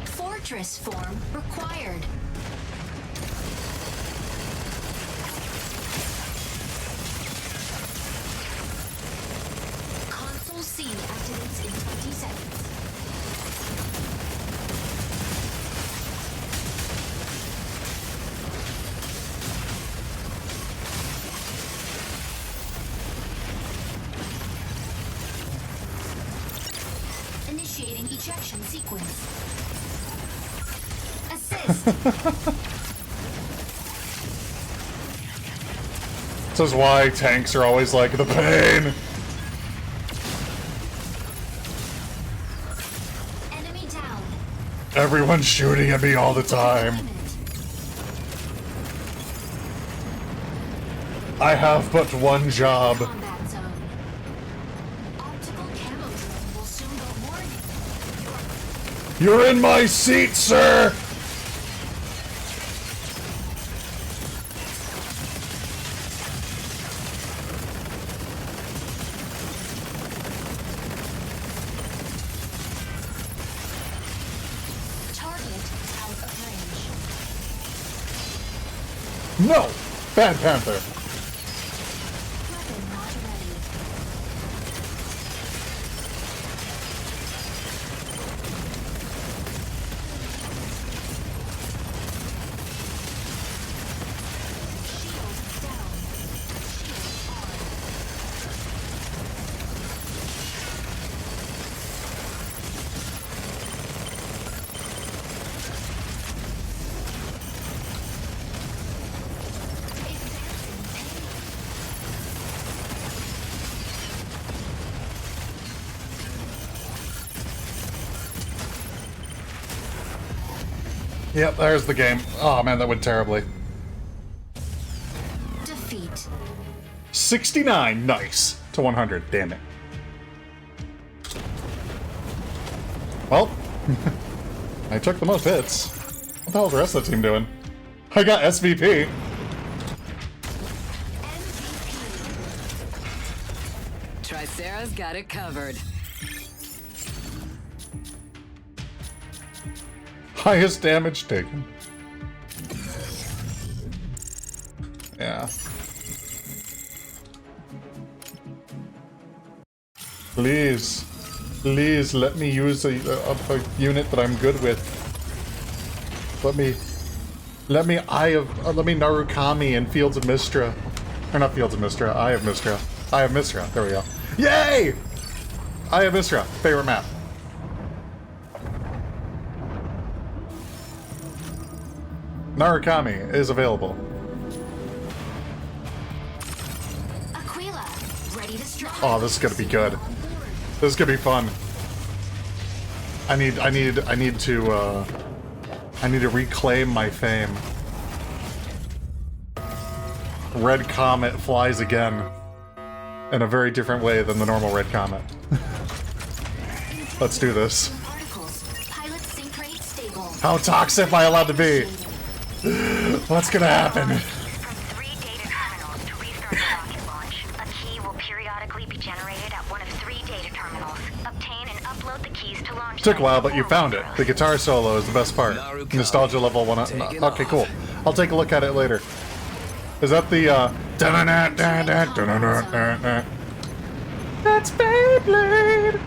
[SPEAKER 2] Fortress form required. Console C activates in 20 seconds. Initiating ejection sequence. Assist.
[SPEAKER 1] This is why tanks are always like, the pain!
[SPEAKER 2] Enemy down.
[SPEAKER 1] Everyone's shooting at me all the time.
[SPEAKER 2] Deployment.
[SPEAKER 1] I have but one job.
[SPEAKER 2] Combat zone. Optical camo drone will soon go. Warning.
[SPEAKER 1] You're in my seat, sir! No! Bad Panther.
[SPEAKER 2] Weapon not ready. Shield down. Shield on.
[SPEAKER 1] Yep, there's the game. Oh man, that went terribly.
[SPEAKER 2] Defeat.
[SPEAKER 1] 69, nice. To 100, damn it. Well, I took the most hits. What the hell's the rest of the team doing? I got SVP.
[SPEAKER 5] Tricera's got it covered.
[SPEAKER 1] Highest damage taken. Yeah. Please. Please let me use a unit that I'm good with. Let me Narukami in Fields of Mystra. Or not Fields of Mystra, Eye of Mystra. Eye of Mystra, there we go. Yay! Eye of Mystra, favorite map. Narukami is available.
[SPEAKER 2] Aquila, ready to strike.
[SPEAKER 1] Oh, this is gonna be good. This is gonna be fun. I need to reclaim my fame. Red Comet flies again. In a very different way than the normal Red Comet. Let's do this.
[SPEAKER 2] Particles. Pilot sync rate stable.
[SPEAKER 1] How toxic am I allowed to be? What's gonna happen?
[SPEAKER 4] From 3 data terminals to restart the rocket launch. A key will periodically be generated at one of 3 data terminals. Obtain and upload the keys to launch.
[SPEAKER 1] Took a
[SPEAKER 4] site
[SPEAKER 1] while, but you
[SPEAKER 4] before
[SPEAKER 1] found it.
[SPEAKER 4] regrowth.
[SPEAKER 1] The guitar solo is the best part.
[SPEAKER 3] Narukami.
[SPEAKER 1] Nostalgia level 1.
[SPEAKER 3] Take it
[SPEAKER 1] Okay,
[SPEAKER 3] off.
[SPEAKER 1] cool. I'll take a look at it later. Is that the That's Beyblade!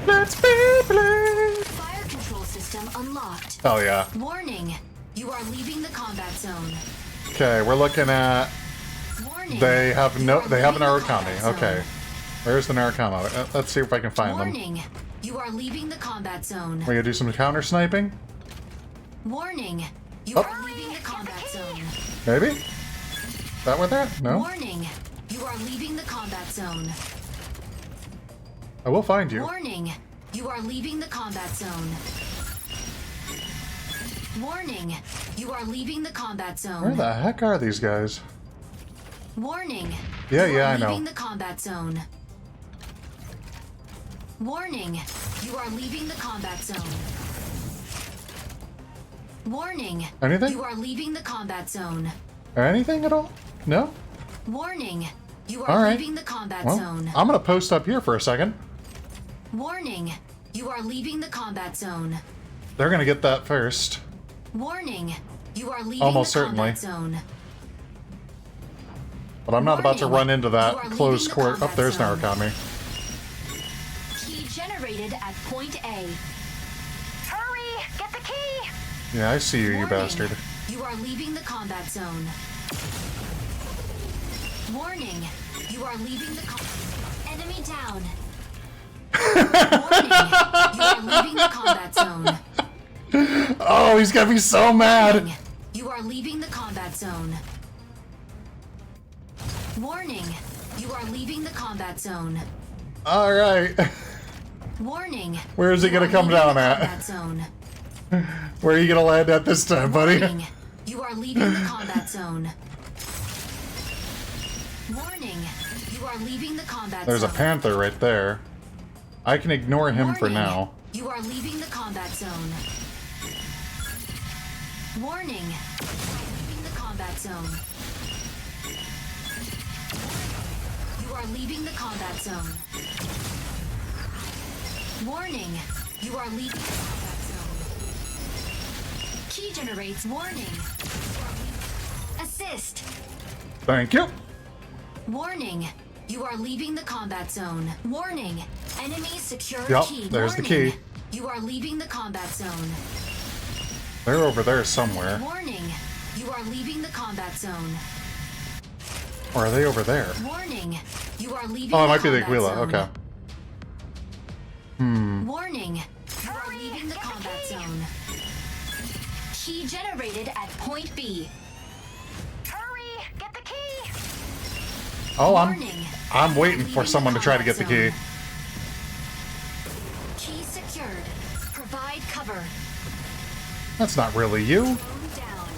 [SPEAKER 1] That's Beyblade!
[SPEAKER 2] Fire control system unlocked.
[SPEAKER 1] Oh yeah.
[SPEAKER 2] Warning. You are leaving the combat zone.
[SPEAKER 1] Okay, we're looking at.
[SPEAKER 2] Warning.
[SPEAKER 1] They have
[SPEAKER 2] You are
[SPEAKER 1] an
[SPEAKER 2] leaving the
[SPEAKER 1] Narukami.
[SPEAKER 2] combat zone.
[SPEAKER 1] Okay. Where's the Narukami? Let's see if I can find them.
[SPEAKER 2] Warning. You are leaving the combat zone.
[SPEAKER 1] We gonna do some counter sniping?
[SPEAKER 2] Warning. You
[SPEAKER 1] Oh.
[SPEAKER 2] are leaving the combat zone.
[SPEAKER 1] Maybe? Is that what they're? No?
[SPEAKER 2] Warning. You are leaving the combat zone.
[SPEAKER 1] I will find you.
[SPEAKER 2] Warning. You are leaving the combat zone. Warning. You are leaving the combat zone.
[SPEAKER 1] Where the heck are these guys?
[SPEAKER 2] Warning.
[SPEAKER 1] Yeah,
[SPEAKER 2] You
[SPEAKER 1] yeah,
[SPEAKER 2] are
[SPEAKER 1] I know.
[SPEAKER 2] leaving the combat zone. Warning. You are leaving the combat zone. Warning.
[SPEAKER 1] Anything?
[SPEAKER 2] You are leaving the combat zone.
[SPEAKER 1] Anything at all? No?
[SPEAKER 2] Warning. You are
[SPEAKER 1] Alright.
[SPEAKER 2] leaving the combat
[SPEAKER 1] Well,
[SPEAKER 2] zone.
[SPEAKER 1] I'm gonna post up here for a second.
[SPEAKER 2] Warning. You are leaving the combat zone.
[SPEAKER 1] They're gonna get that first.
[SPEAKER 2] Warning. You are leaving
[SPEAKER 1] Almost
[SPEAKER 2] the
[SPEAKER 1] certainly.
[SPEAKER 2] combat zone.
[SPEAKER 1] But I'm not about to
[SPEAKER 2] Warning.
[SPEAKER 1] run into
[SPEAKER 2] You
[SPEAKER 1] that
[SPEAKER 2] are
[SPEAKER 1] closed
[SPEAKER 2] leaving the
[SPEAKER 1] court. Oh,
[SPEAKER 2] combat
[SPEAKER 1] there's
[SPEAKER 2] zone.
[SPEAKER 1] Narukami.
[SPEAKER 2] Key generated at point A.
[SPEAKER 4] Hurry! Get the key!
[SPEAKER 1] Yeah, I see you, you
[SPEAKER 2] Warning.
[SPEAKER 1] bastard.
[SPEAKER 2] You are leaving the combat zone. Warning. You are leaving the enemy down. Warning. You are leaving the combat zone.
[SPEAKER 1] Oh, he's gonna be so mad!
[SPEAKER 2] Warning. You are leaving the combat zone. Warning. You are leaving the combat zone.
[SPEAKER 1] Alright.
[SPEAKER 2] Warning.
[SPEAKER 1] Where is he
[SPEAKER 2] You
[SPEAKER 1] gonna
[SPEAKER 2] are
[SPEAKER 1] come
[SPEAKER 2] leaving
[SPEAKER 1] down
[SPEAKER 2] the
[SPEAKER 1] at?
[SPEAKER 2] combat zone.
[SPEAKER 1] Where are you gonna land at this time, buddy?
[SPEAKER 2] Warning. You are leaving the combat zone. Warning. You are leaving the combat
[SPEAKER 1] There's a
[SPEAKER 2] zone.
[SPEAKER 1] panther right there. I can ignore him for
[SPEAKER 2] Warning.
[SPEAKER 1] now.
[SPEAKER 2] You are leaving the combat zone. Warning. Leaving the combat zone. You are leaving the combat zone. Warning. You are leaving the combat zone. Key generates warning. Assist.
[SPEAKER 1] Thank you.
[SPEAKER 2] Warning. You are leaving the combat zone. Warning. Enemy secured
[SPEAKER 1] Yup,
[SPEAKER 2] key.
[SPEAKER 1] there's the
[SPEAKER 2] Warning.
[SPEAKER 1] key.
[SPEAKER 2] You are leaving the combat zone.
[SPEAKER 1] They're over there somewhere.
[SPEAKER 2] Warning. You are leaving the combat zone.
[SPEAKER 1] Or are they over there?
[SPEAKER 2] Warning. You are leaving
[SPEAKER 1] Oh, it might be the
[SPEAKER 2] combat
[SPEAKER 1] Aquila.
[SPEAKER 2] zone.
[SPEAKER 1] Okay.
[SPEAKER 2] Warning. You are leaving the combat zone. Key generated at point B.
[SPEAKER 4] Hurry! Get the key!
[SPEAKER 1] Oh,
[SPEAKER 2] Warning.
[SPEAKER 1] I'm waiting
[SPEAKER 2] Leaving
[SPEAKER 1] for
[SPEAKER 2] the
[SPEAKER 1] someone to try to
[SPEAKER 2] combat
[SPEAKER 1] get the key.
[SPEAKER 2] zone. Key secured. Provide cover.
[SPEAKER 1] That's not really you.
[SPEAKER 2] Drone down.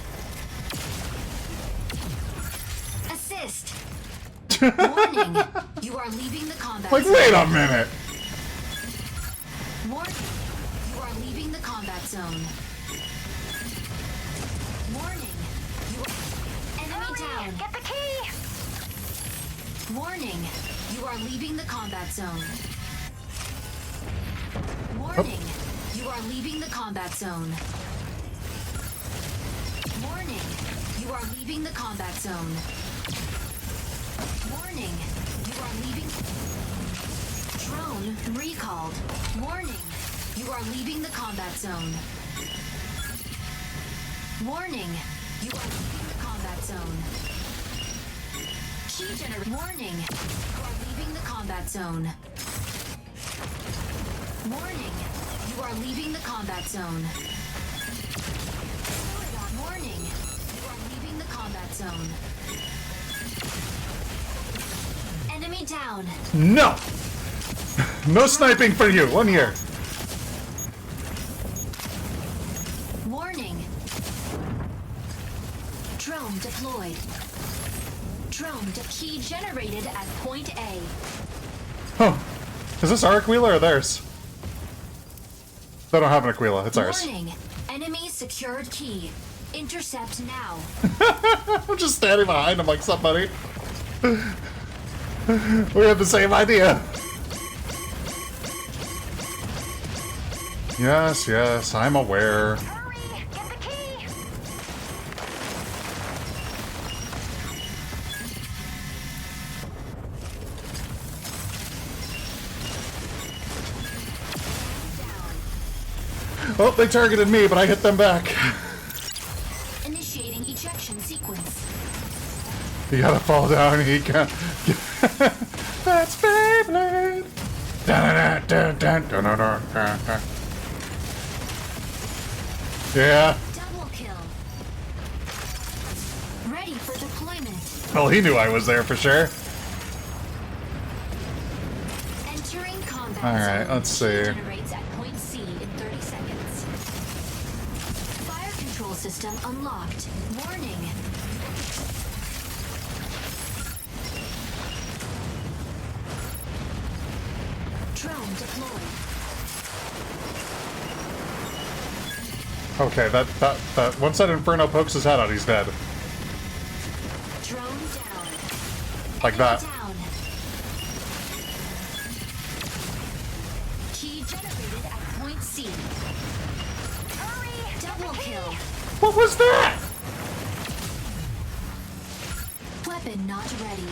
[SPEAKER 2] Assist. Warning. You are leaving the combat
[SPEAKER 1] Like,
[SPEAKER 2] zone.
[SPEAKER 1] wait a minute.
[SPEAKER 2] Warning. You are leaving the combat zone. Warning. You are... Enemy down.
[SPEAKER 4] Get the key!
[SPEAKER 2] Warning. You are leaving the combat zone. Warning. You are leaving the combat zone. Warning. You are leaving the combat zone. Warning. You are leaving... Drone recalled. Warning. You are leaving the combat zone. Warning. You are leaving the combat zone. Key generator. Warning. You are leaving the combat zone. Warning. You are leaving the combat zone. Warning. You are leaving the combat zone. Enemy down.
[SPEAKER 1] No. No sniping for you. One here.
[SPEAKER 2] Warning. Drone deployed. Key generated at point A.
[SPEAKER 1] Huh. Is this our Aquila or theirs? They don't have an Aquila. It's ours.
[SPEAKER 2] Warning. Enemy secured key. Intercept now.
[SPEAKER 1] I'm just standing behind him like somebody. We have the same idea. Yes, yes, I'm aware.
[SPEAKER 4] Hurry! Get the key!
[SPEAKER 1] Oh, they targeted me, but I hit them back.
[SPEAKER 2] Initiating ejection sequence.
[SPEAKER 1] You gotta fall down, he can't. That's Beyblade! Dun-dun-dun-dun-dun-dun-dun-dun. Yeah.
[SPEAKER 2] Double kill. Ready for deployment.
[SPEAKER 1] Well, he knew I was there for sure.
[SPEAKER 2] Entering combat
[SPEAKER 1] Alright,
[SPEAKER 2] zone.
[SPEAKER 1] let's see.
[SPEAKER 2] Generates at point C in 30 seconds. Fire control system unlocked. Warning. Drone deployed.
[SPEAKER 1] Okay, that once that Inferno pokes his head out, he's dead.
[SPEAKER 2] Drone down.
[SPEAKER 1] Like that.
[SPEAKER 2] Down. Key generated at point C.
[SPEAKER 4] Hurry!
[SPEAKER 2] Double kill.
[SPEAKER 1] What was that?
[SPEAKER 2] Weapon not ready.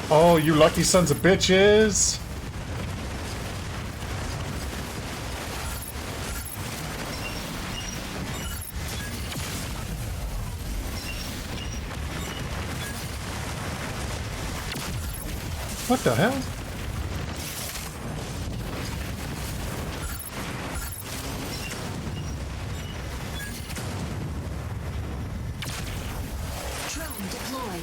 [SPEAKER 1] Oh, you lucky sons of bitches. What the hell?
[SPEAKER 2] Drone deployed.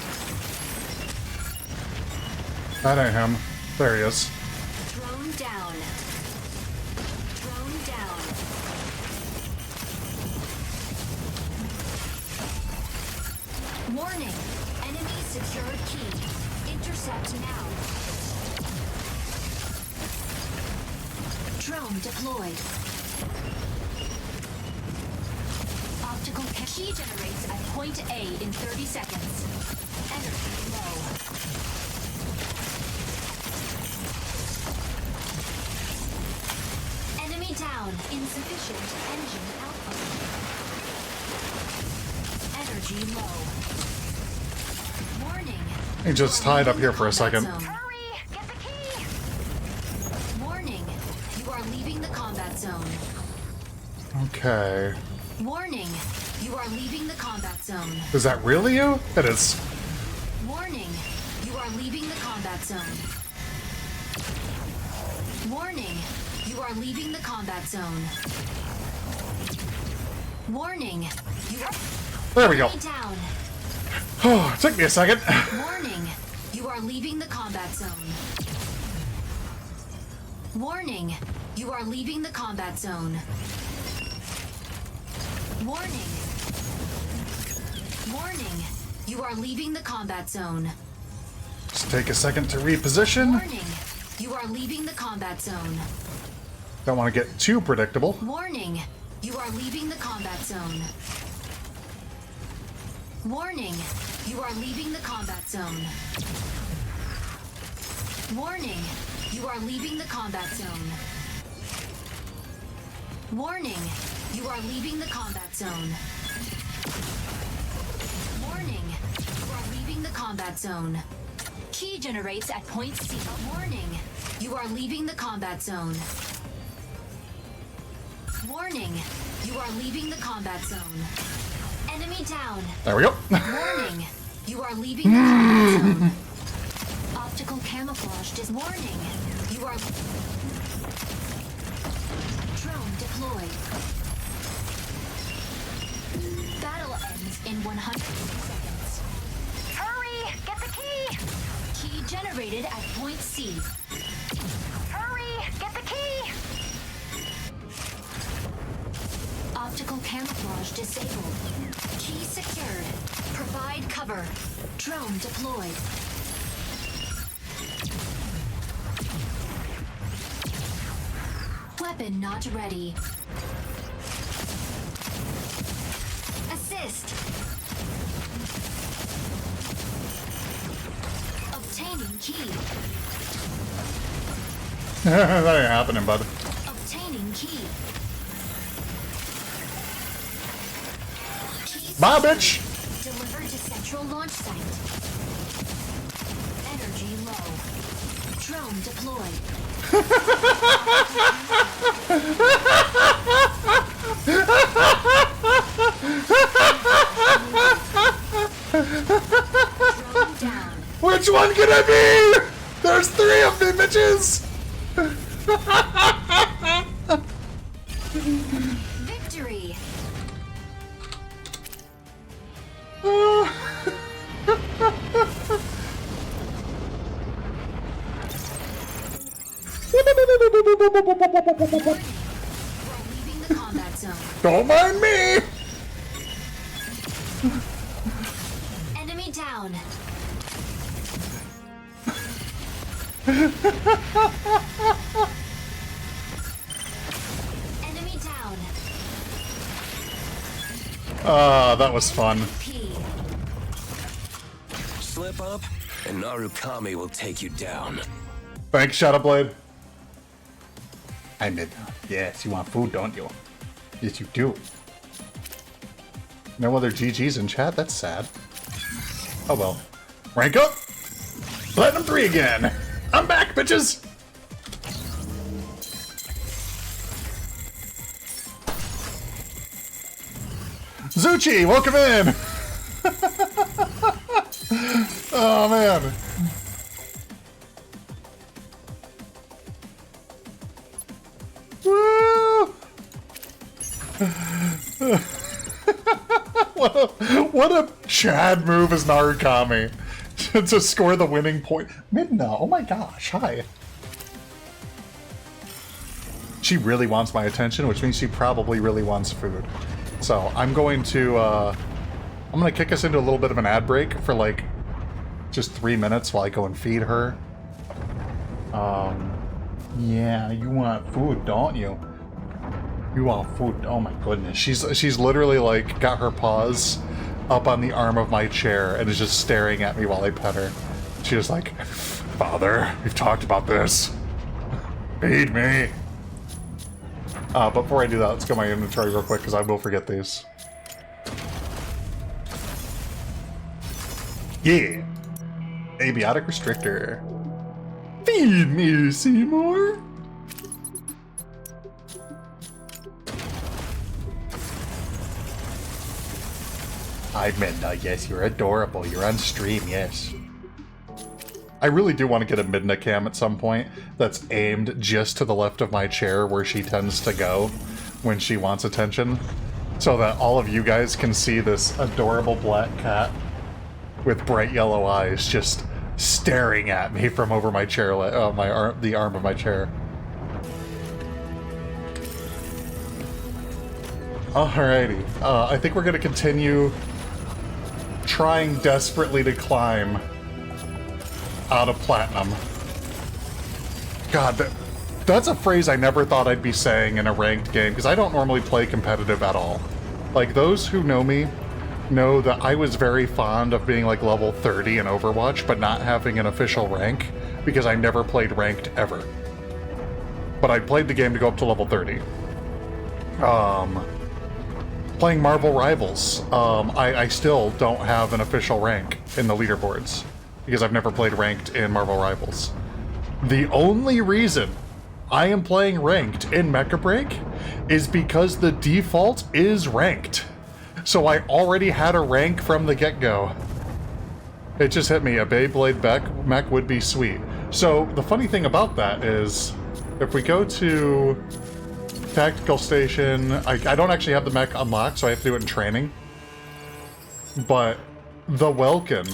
[SPEAKER 1] That ain't him. There he is.
[SPEAKER 2] Drone down. Drone down. Warning. Enemy secured key. Intercept now. Drone deployed. Optical key generates at point A in 30 seconds. Energy low. Enemy down. Insufficient engine output. Energy low.
[SPEAKER 1] He just tied up here for a second.
[SPEAKER 4] Hurry! Get the key!
[SPEAKER 2] Warning, you are leaving the combat zone.
[SPEAKER 1] Okay.
[SPEAKER 2] Warning, you are leaving the combat zone.
[SPEAKER 1] Is that really you? It is.
[SPEAKER 2] Warning, you are leaving the combat zone. Warning, you are leaving the combat zone. Warning, you are...
[SPEAKER 1] There we go.
[SPEAKER 2] Enemy down.
[SPEAKER 1] Oh, it took me a second.
[SPEAKER 2] Warning, you are leaving the combat zone. Warning, you are leaving the combat zone. Warning. Warning, you are leaving the combat zone.
[SPEAKER 1] Just take a second to reposition.
[SPEAKER 2] Warning, you are leaving the combat zone.
[SPEAKER 1] Don't want to get too predictable.
[SPEAKER 2] Warning, you are leaving the combat zone. Warning, you are leaving the combat zone. Warning, you are leaving the combat zone. Warning, you are leaving the combat zone. Warning, you are leaving the combat zone. Key generates at point C. Warning, you are leaving the combat zone. Warning, you are leaving the combat zone. Enemy down.
[SPEAKER 1] There we go.
[SPEAKER 2] Warning, you are leaving the combat zone. Optical camouflage is warning. You are... Drone deployed. Battle ends in 100 seconds.
[SPEAKER 4] Hurry! Get the key!
[SPEAKER 2] Key generated at point C.
[SPEAKER 4] Hurry! Get the key!
[SPEAKER 2] Optical camouflage disabled. Key secured. Provide cover. Drone deployed. Weapon not ready. Assist. Obtaining key.
[SPEAKER 1] That ain't happening, bud.
[SPEAKER 2] Obtaining key. Keys
[SPEAKER 1] Bye, bitch.
[SPEAKER 2] delivered to central launch site. Energy low. Drone deployed. Drone down.
[SPEAKER 1] Which one can I be? There's 3 of me, bitches.
[SPEAKER 2] Victory. We're leaving the combat zone.
[SPEAKER 1] Don't mind me.
[SPEAKER 2] Enemy down. Enemy down.
[SPEAKER 1] That was fun.
[SPEAKER 2] P.
[SPEAKER 3] Slip up, and Narukami will take you down.
[SPEAKER 1] Thanks, Shadowblade. I admit, yes, you want food, don't you? Yes, you do. No other GGs in chat? That's sad. Oh well. Rank up! Platinum 3 again! I'm back, bitches! Zuchi, welcome in! Oh man. Woo! What a Chad move is Narukami to score the winning point. Midna, oh my gosh, hi. She really wants my attention, which means she probably really wants food. So I'm going to kick us into a little bit of an ad break for like just 3 minutes while I go and feed her. Yeah, you want food, don't you? You want food? Oh my goodness, she's literally like got her paws up on the arm of my chair and is just staring at me while I pet her. She was like, "Father, we've talked about this. Feed me." But before I do that, let's go my inventory real quick because I will forget these. Yeah. Abiotic restrictor. Feed me, Seymour. Hi, Midna. Yes, you're adorable. You're on stream, yes. I really do want to get a Midna cam at some point that's aimed just to the left of my chair where she tends to go when she wants attention, so that all of you guys can see this adorable black cat with bright yellow eyes just staring at me from over my chair, the arm of my chair. Alrighty, I think we're going to continue trying desperately to climb out of platinum. God, that's a phrase I never thought I'd be saying in a ranked game, because I don't normally play competitive at all. Like, those who know me know that I was very fond of being like level 30 in Overwatch, but not having an official rank, because I never played ranked ever. But I played the game to go up to level 30. Playing Marvel Rivals, I still don't have an official rank in the leaderboards, because I've never played ranked in Marvel Rivals. The only reason I am playing ranked in MechaBreak is because the default is ranked. So I already had a rank from the get-go. It just hit me, a Beyblade mech would be sweet. So the funny thing about that is, if we go to Tactical Station, I don't actually have the mech unlocked, so I have to do it in training. But the Welkin,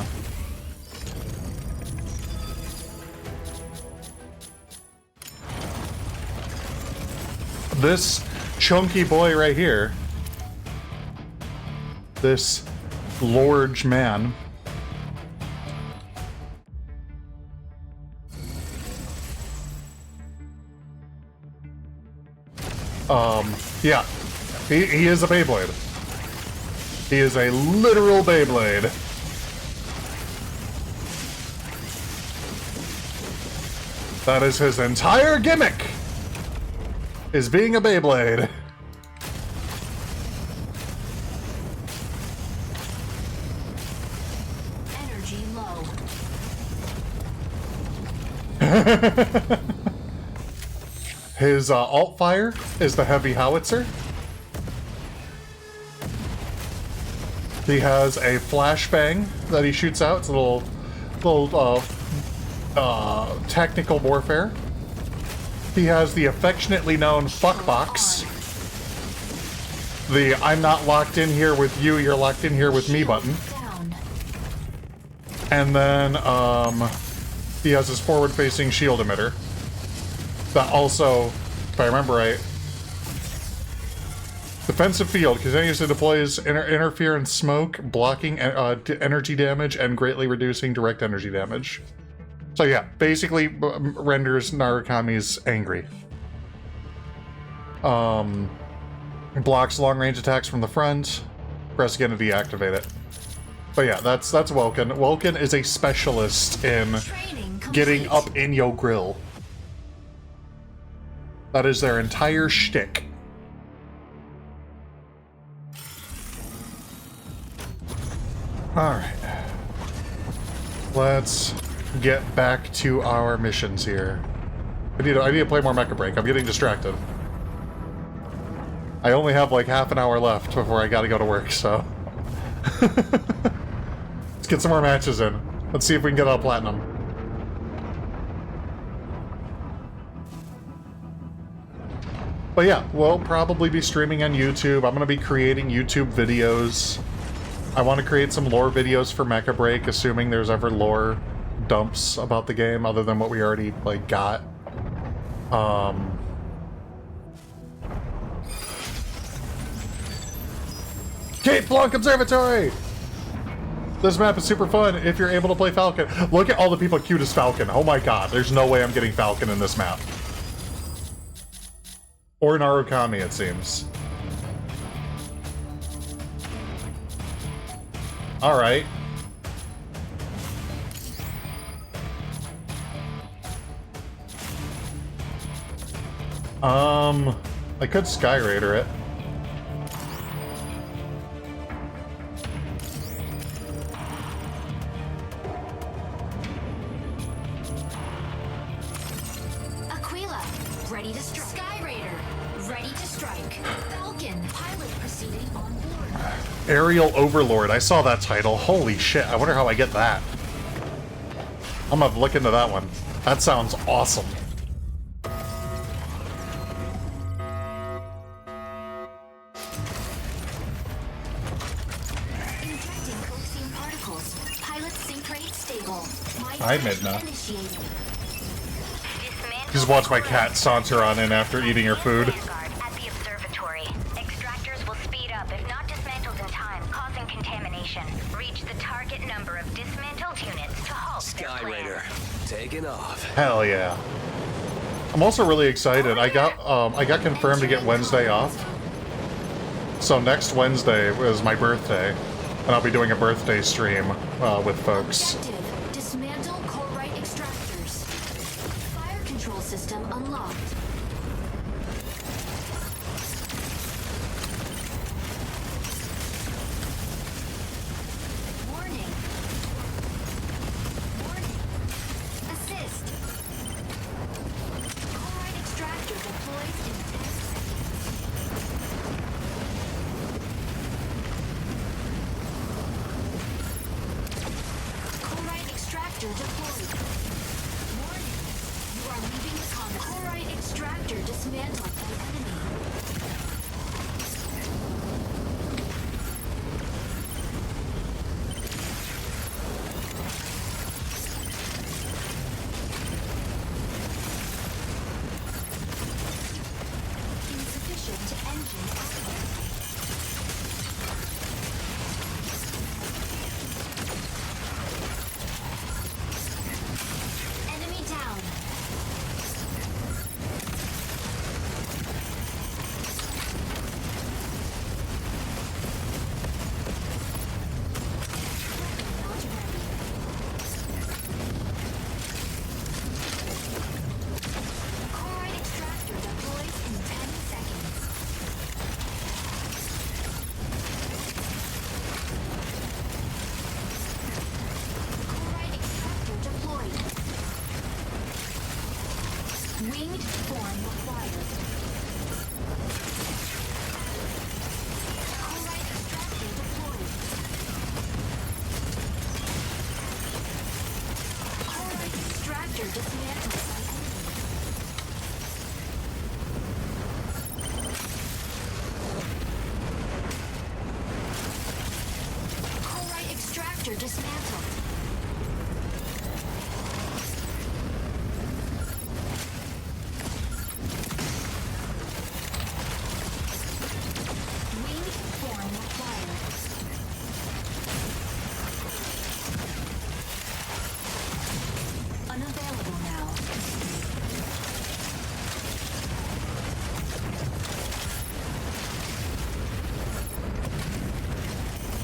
[SPEAKER 1] this chunky boy right here, this large man, yeah, he is a Beyblade. He is a literal Beyblade. That is his entire gimmick, is being a Beyblade.
[SPEAKER 2] Energy low.
[SPEAKER 1] His alt fire is the heavy howitzer. He has a flashbang that he shoots out. It's a little technical warfare. He has the affectionately known fuckbox. The I'm not locked in here with you, you're locked in here with me button.
[SPEAKER 2] Down.
[SPEAKER 1] And then he has his forward-facing shield emitter. That also, if I remember right, defensive field continues to deploy interference smoke, blocking energy damage and greatly reducing direct energy damage. So yeah, basically renders Narukami's angry. Blocks long-range attacks from the front. Press again to deactivate it. But yeah, that's Welkin. Welkin is a specialist in
[SPEAKER 2] Training complete.
[SPEAKER 1] getting up in your grill. That is their entire shtick. Alright. Let's get back to our missions here. I need to play more MechaBreak. I'm getting distracted. I only have like half an hour left before I gotta go to work, so... Let's get some more matches in. Let's see if we can get out platinum. But yeah, we'll probably be streaming on YouTube. I'm going to be creating YouTube videos. I want to create some lore videos for MechaBreak, assuming there's ever lore dumps about the game other than what we already like got. Cape Blanc Observatory! This map is super fun if you're able to play Falcon. Look at all the people cute as Falcon. Oh my god, there's no way I'm getting Falcon in this map. Or Narukami, it seems. Alright. I could Sky Raider it.
[SPEAKER 2] ready to strike. Sky Raider, ready to strike. Falcon, pilot proceeding on board.
[SPEAKER 1] Aerial Overlord. I saw that title. Holy shit. I wonder how I get that. I'm gonna look into that one. That sounds awesome.
[SPEAKER 2] Injecting coaxium particles. Pilot sync rate stable.
[SPEAKER 1] Hi, Midna.
[SPEAKER 2] Initiating.
[SPEAKER 1] Just watch my cat saunter on in after eating her food.
[SPEAKER 4] Vanguard at the observatory. Extractors will speed up if not dismantled in time, causing contamination. Reach the target number of dismantled units to halt their
[SPEAKER 3] Sky
[SPEAKER 4] plan.
[SPEAKER 3] Raider, taking off.
[SPEAKER 1] Hell yeah. I'm also really excited. I got confirmed to get Wednesday off. So next Wednesday is my birthday, and I'll be doing a birthday stream with folks.
[SPEAKER 2] Objective, dismantle Corite extractors. Fire control system unlocked. Warning. Warning. Assist. Corite extractor deployed in 10 seconds. Corite extractor deployed. Warning. You are leaving the combat. Corite extractor dismantled by enemy. Insufficient engine output. Enemy down. Not ready. Corite extractor deploys in 10 seconds. Corite extractor deployed. Winged form required. Corite extractor deployed. Corite extractor dismantled by enemy. Corite extractor dismantled. Winged form required. Unavailable now.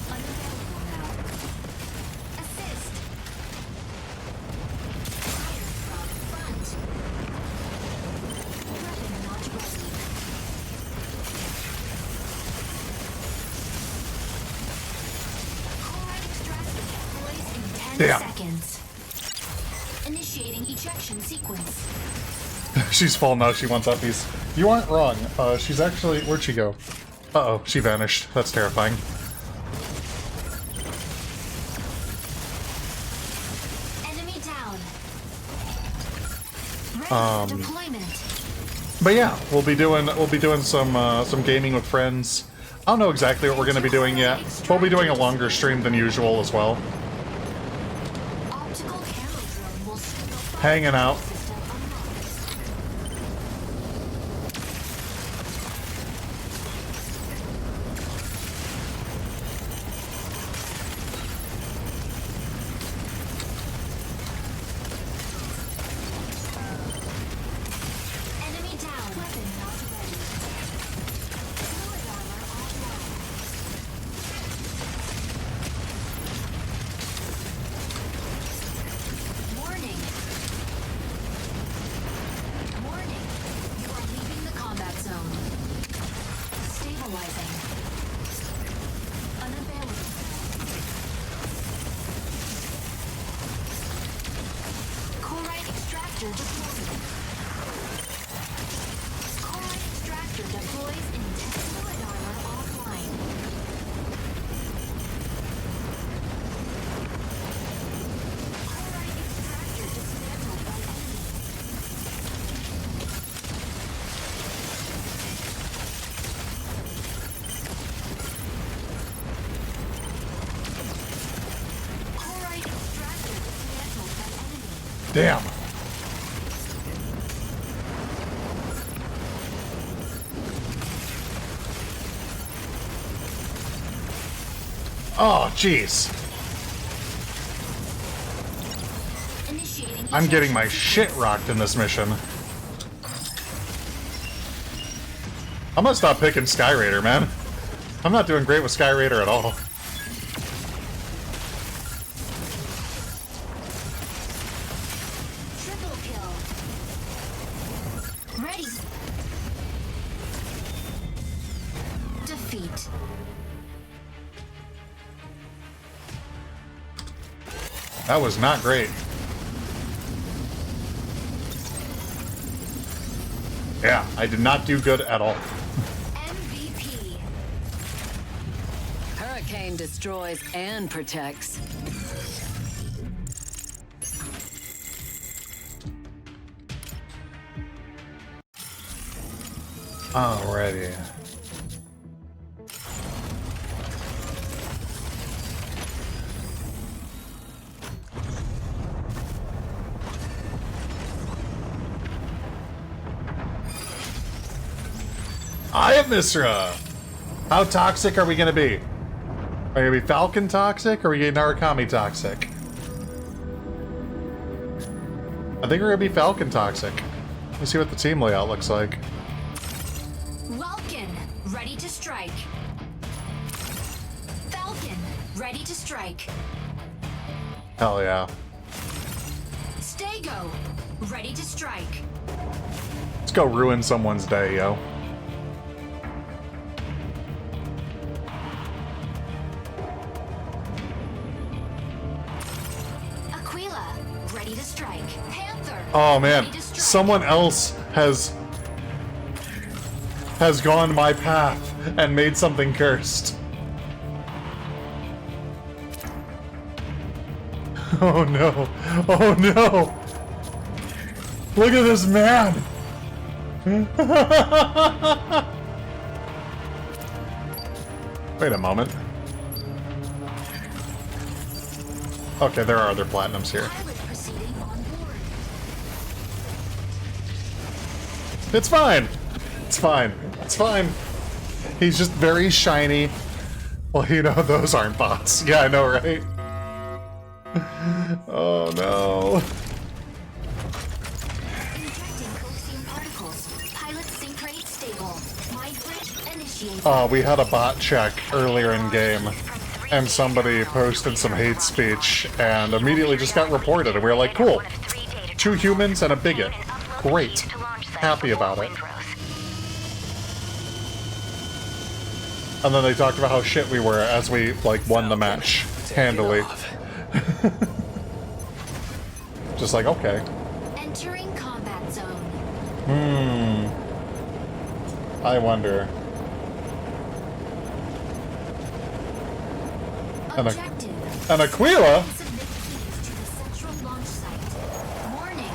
[SPEAKER 2] Unavailable now. Assist. Fire from front. Weapon not ready. Corite extractor deploys in 10
[SPEAKER 1] Damn.
[SPEAKER 2] seconds. Initiating ejection sequence.
[SPEAKER 1] She's full now. She wants uppies. You aren't wrong. She's actually... Where'd she go? Uh-oh. She vanished. That's terrifying.
[SPEAKER 2] Enemy down. Ready for deployment.
[SPEAKER 1] But yeah, we'll be doing some gaming with friends. I don't know exactly what we're going to be doing yet. We'll be doing a longer stream than usual as well.
[SPEAKER 2] Optical camo drone will signal fire
[SPEAKER 1] Hanging out.
[SPEAKER 2] system unlocked. Enemy down. Weapon not ready. Fluid armor offline. Warning. Warning. You are leaving the combat zone. Stabilizing. Unavailable. Corite extractor deployed. Extractor deploys intense fluid armor offline. Alright, extractor dismantled by enemy. Alright, extractor dismantled by enemy.
[SPEAKER 1] Damn. Oh, jeez.
[SPEAKER 2] Initiating
[SPEAKER 1] I'm getting my
[SPEAKER 2] ejection
[SPEAKER 1] shit rocked in this mission. I'm gonna stop picking Sky Raider, man. I'm not doing great with Sky Raider at all.
[SPEAKER 2] triple kill. Ready. Defeat.
[SPEAKER 1] That was not great. Yeah, I did not do good at all.
[SPEAKER 2] MVP.
[SPEAKER 5] Hurricane destroys and protects.
[SPEAKER 1] Alrighty. I am Misra. How toxic are we gonna be? Are we gonna be Falcon toxic or are we gonna be Narukami toxic? I think we're gonna be Falcon toxic. Let's see what the team layout looks like.
[SPEAKER 2] Welkin, ready to strike. Falcon, ready to strike.
[SPEAKER 1] Hell yeah.
[SPEAKER 2] Stego, ready to strike.
[SPEAKER 1] Let's go ruin someone's day, yo.
[SPEAKER 2] Aquila, ready to strike. Panther.
[SPEAKER 1] Oh man,
[SPEAKER 2] ready to strike.
[SPEAKER 1] someone else has gone my path and made something cursed. Oh no. Oh no. Look at this man. Wait a moment. Okay, there are other platinums here.
[SPEAKER 2] Pilot proceeding on board.
[SPEAKER 1] It's fine. It's fine. It's fine. He's just very shiny. Well, you know, those aren't bots. Yeah, I know, right? Oh, no.
[SPEAKER 2] Injecting coaxium particles. Pilot sync rate stable. Mind bridge initiated.
[SPEAKER 1] Oh, we had a bot check earlier in game, and somebody posted some hate speech, and immediately just got reported, and we were like, cool. 2 humans and a bigot. Great. Happy about it. And then they talked about how shit we were as we, like, won the match handily. Just like, okay.
[SPEAKER 2] Entering combat zone.
[SPEAKER 1] I wonder.
[SPEAKER 2] Objective.
[SPEAKER 1] And Aquila?
[SPEAKER 2] Submit keys to the central launch site. Warning.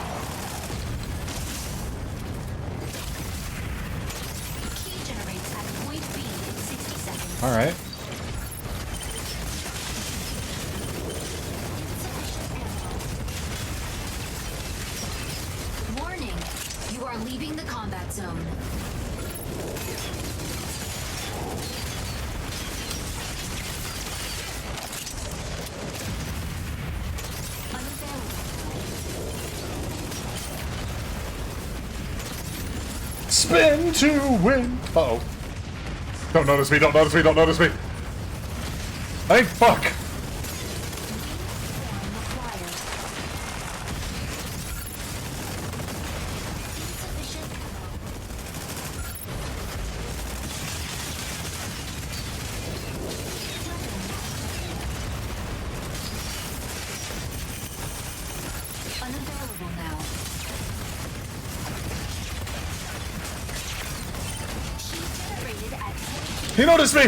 [SPEAKER 2] Key generates at point B in 60 seconds.
[SPEAKER 1] Alright.
[SPEAKER 2] Insufficient ammo. Warning. You are leaving the combat zone.
[SPEAKER 1] Spin to win. Uh-oh. Don't notice me, don't notice me, don't notice me. Hey, fuck.
[SPEAKER 2] Insufficient ammo. Unavailable now.
[SPEAKER 1] He noticed me!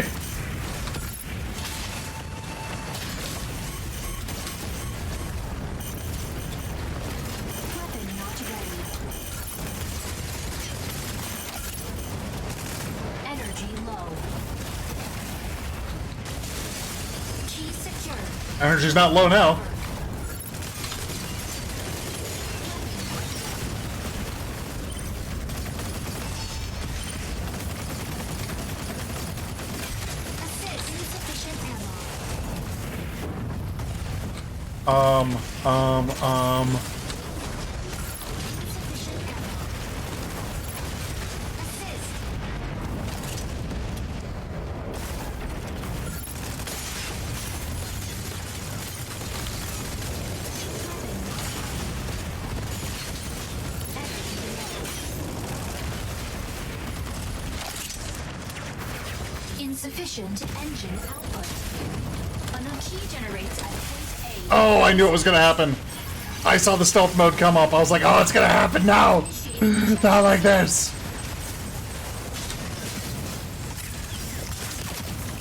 [SPEAKER 2] Weapon not ready. Energy low. Key secure.
[SPEAKER 1] Energy's not low now.
[SPEAKER 2] Assist. Insufficient ammo. Insufficient ammo. Assist. Insufficient engine output. A new key generates at point A.
[SPEAKER 1] Oh, I knew it was gonna happen. I saw the stealth mode come up. I was like, oh, it's gonna happen now. Not like this.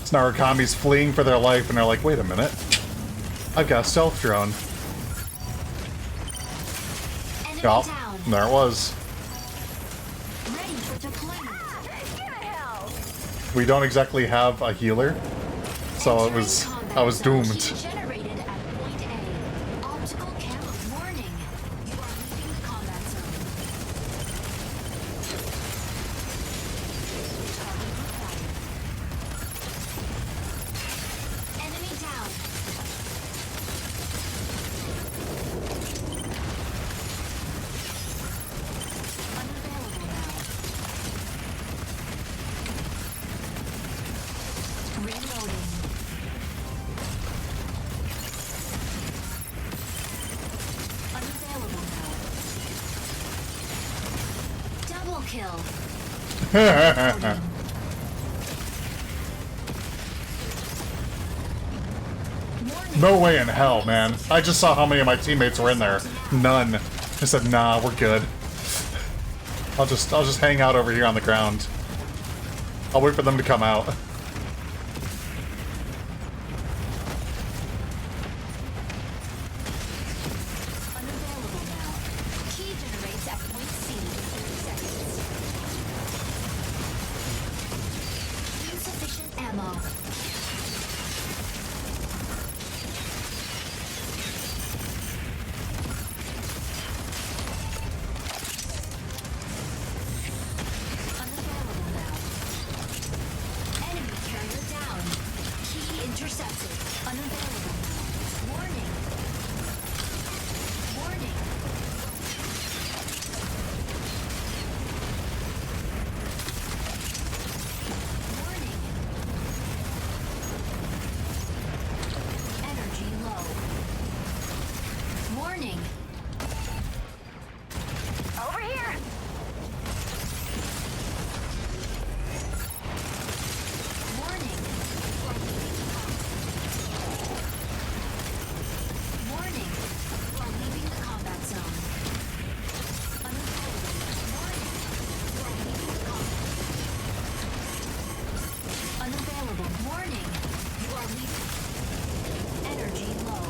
[SPEAKER 1] So Narukami's fleeing for their life, and they're like, wait a minute. I've got a stealth drone.
[SPEAKER 2] Enemy
[SPEAKER 1] Yup,
[SPEAKER 2] down.
[SPEAKER 1] there it was.
[SPEAKER 2] Ready for deployment.
[SPEAKER 1] We don't exactly have a healer, so I was doomed.
[SPEAKER 2] Generated at point A. Optical camera warning. You are leaving the combat zone. Target required. Enemy down. Unavailable now. Reloading. Unavailable now. Double kill. Warning.
[SPEAKER 1] No way in hell, man. I just saw how many of my teammates were in there. None. I said, nah, we're good. I'll just hang out over here on the ground. I'll wait for them to come out.
[SPEAKER 2] Unavailable now. Key generates at point C in 30 seconds. Insufficient ammo. Unavailable now. Enemy carrier down. Key intercepted. Unavailable now. Warning. Warning. Warning. Energy low. Warning. Over here. Warning. Warning. You are leaving the combat zone. Unavailable. Warning. You are leaving the combat. Unavailable. Warning. You are leaving. Energy low.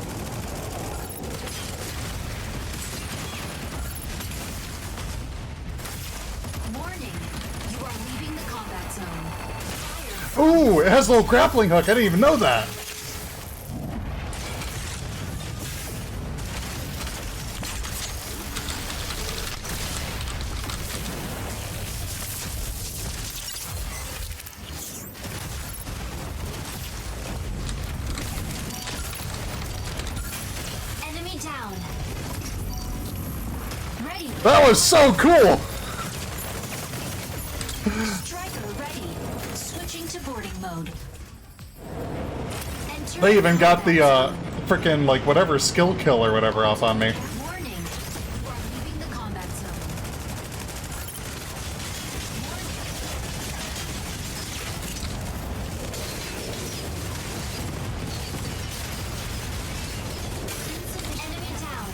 [SPEAKER 2] Warning. You are leaving the combat zone. Fire.
[SPEAKER 1] Ooh, it has a little grappling hook. I didn't even know that.
[SPEAKER 2] Enemy down. Ready.
[SPEAKER 1] That was so cool.
[SPEAKER 2] Striker ready. Switching to boarding mode. Enter
[SPEAKER 1] They even got the
[SPEAKER 2] combat
[SPEAKER 1] frickin' like whatever skill kill or whatever off on me.
[SPEAKER 2] zone. Warning. You are leaving the combat zone. Enemy down.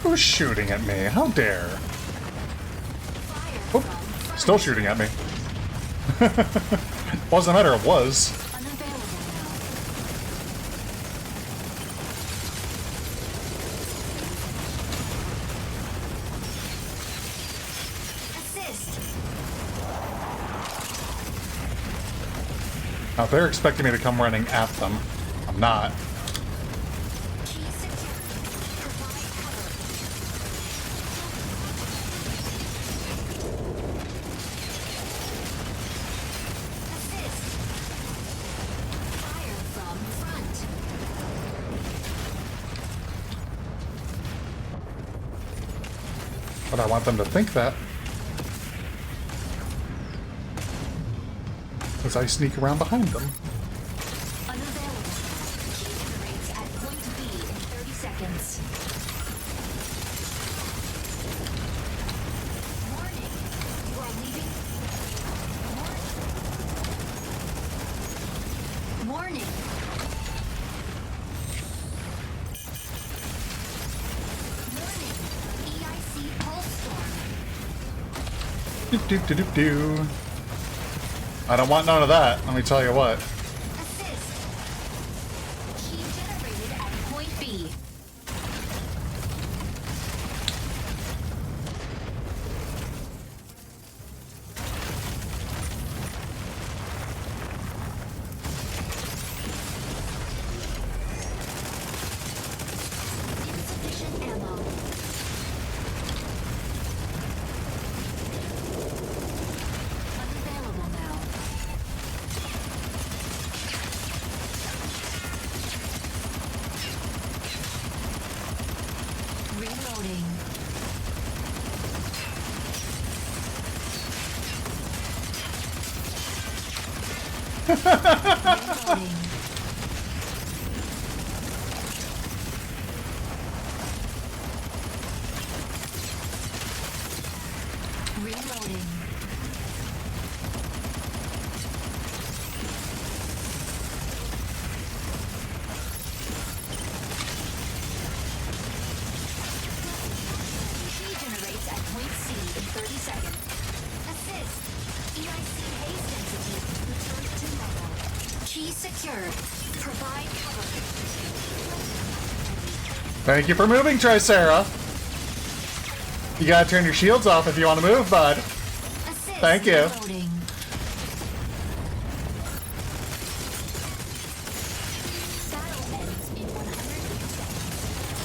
[SPEAKER 1] Who's shooting at me? How dare?
[SPEAKER 2] Fire
[SPEAKER 1] Oop,
[SPEAKER 2] from
[SPEAKER 1] still shooting at me. Wasn't a matter, it was.
[SPEAKER 2] Unavailable now. Assist.
[SPEAKER 1] Now, they're expecting me to come running at them. I'm not.
[SPEAKER 2] Key secured. Provide cover. Assist. Fire from front.
[SPEAKER 1] But I want them to think that. As I sneak around behind them.
[SPEAKER 2] Unavailable. Key generates at point B in 30 seconds. Warning. You are leaving. Warning. Warning. EIC pulse storm.
[SPEAKER 1] Doop doop doop doop doo. I don't want none of that, let me tell you what.
[SPEAKER 2] Assist. Key generated at point B. Insufficient ammo. Unavailable now. Reloading. Reloading. Reloading. Key generates at point C in 30 seconds. Assist. EIC haze density returns to normal. Key secured. Provide cover.
[SPEAKER 1] Thank you for moving, Tricera. You gotta turn your shields off if you want to move, bud.
[SPEAKER 2] Assist.
[SPEAKER 1] Thank you.
[SPEAKER 2] Reloading. Battle ends in 100 seconds.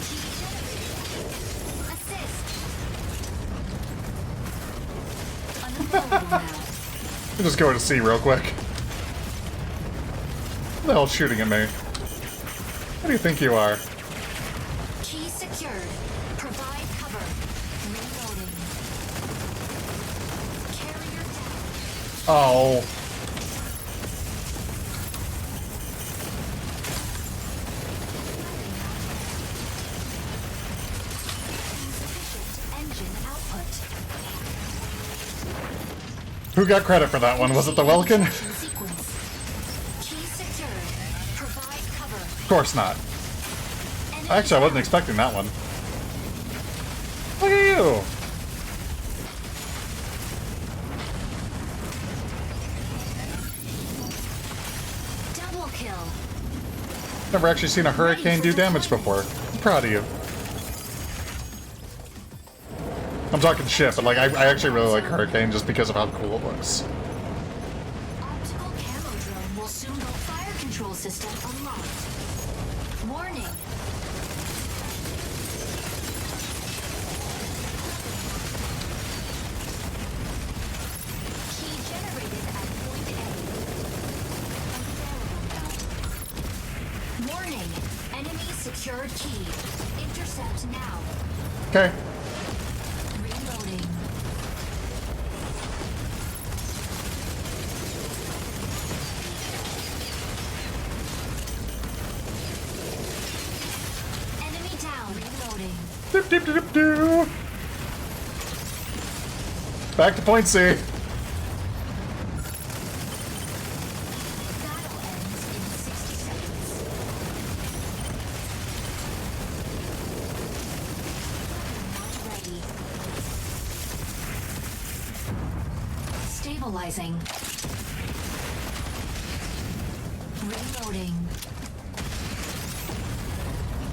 [SPEAKER 2] Key generated. Assist. Unavailable now.
[SPEAKER 1] I'll just go to C real quick. Who the hell's shooting at me? What do you think you are?
[SPEAKER 2] Key secured. Provide cover. Reloading. Carrier down.
[SPEAKER 1] Oh.
[SPEAKER 2] Insufficient engine output.
[SPEAKER 1] Who got credit for that one? Was it the Welkin?
[SPEAKER 2] Injection sequence. Key secured. Provide cover.
[SPEAKER 1] Of course not.
[SPEAKER 2] Enemy
[SPEAKER 1] Actually, I wasn't
[SPEAKER 2] down.
[SPEAKER 1] expecting that one. Look at you!
[SPEAKER 2] Double kill.
[SPEAKER 1] Never actually seen a hurricane do damage before. I'm proud of you. I'm talking shit, but like I actually really like Hurricane just because of how cool it looks.
[SPEAKER 2] Optical camo drone will soon go fire control system unlocked. Warning. Key generated at point A. Unavailable now. Warning. Enemy secured key. Intercept now.
[SPEAKER 1] Okay.
[SPEAKER 2] Reloading. Enemy down. Reloading.
[SPEAKER 1] Doop, doop, doop, doop. Back to point C.
[SPEAKER 2] Battle ends in 60 seconds. Not ready. Stabilizing. Reloading.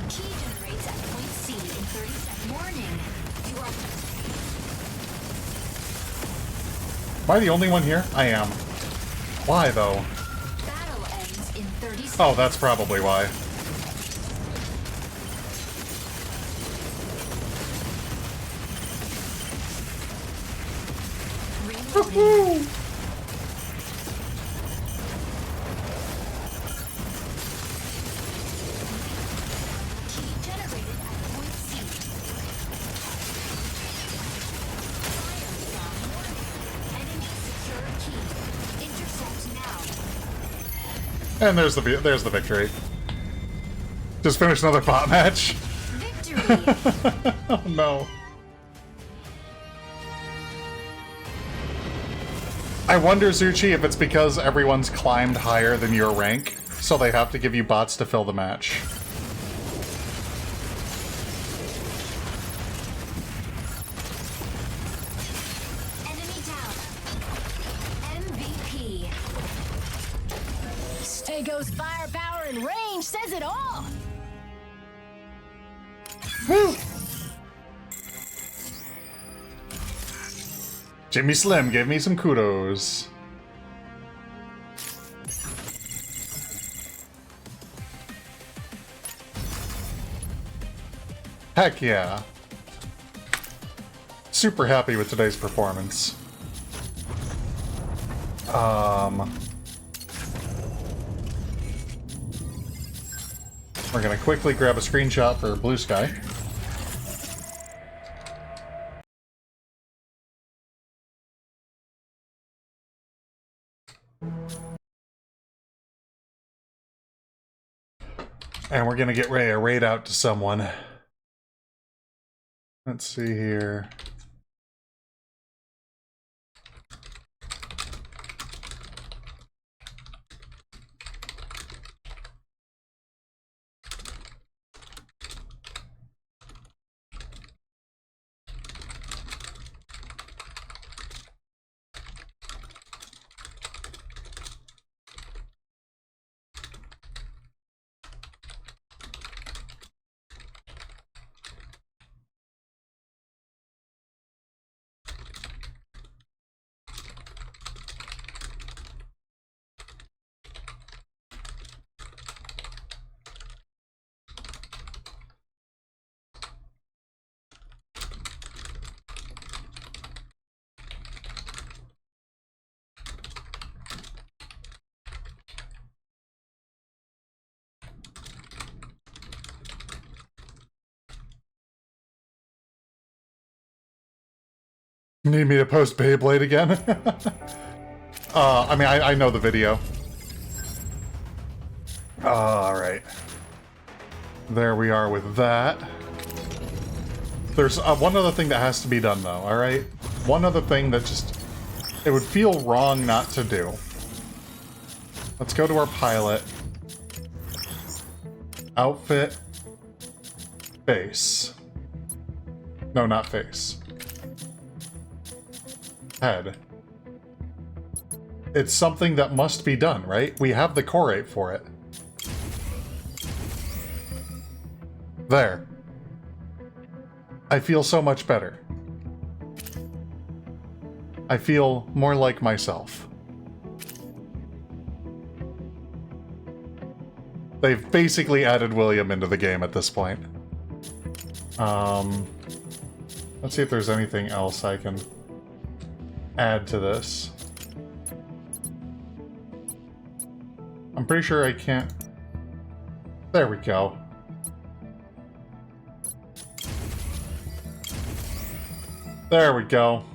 [SPEAKER 2] Key generates at point C in 30 seconds. Warning. You are...
[SPEAKER 1] Am I the only one here? I am. Why, though?
[SPEAKER 2] Battle ends in 30 seconds.
[SPEAKER 1] Oh, that's probably why.
[SPEAKER 2] Reloading. Key generated at point C. Fire from warning. Enemy secure key. Intercept now.
[SPEAKER 1] And there's the victory. Just finished another bot match.
[SPEAKER 2] Victory.
[SPEAKER 1] Oh no. I wonder, Zuchi, if it's because everyone's climbed higher than your rank, so they have to give you bots to fill the match.
[SPEAKER 2] Enemy down. MVP.
[SPEAKER 6] Stego's firepower and range says it all.
[SPEAKER 1] Woo! Jimmy Slim gave me some kudos. Heck yeah. Super happy with today's performance. We're gonna quickly grab a screenshot for Blue Sky. And we're gonna get ready to raid out to someone. Let's see here. Need me to post Beyblade again? I mean, I know the video. Alright. There we are with that. There's one other thing that has to be done, though, alright? One other thing that just... it would feel wrong not to do. Let's go to our pilot. Outfit. Face. No, not face. Head. It's something that must be done, right? We have the core for it. There. I feel so much better. I feel more like myself. They've basically added William into the game at this point. Let's see if there's anything else I can add to this. I'm pretty sure I can't... There we go. There we go.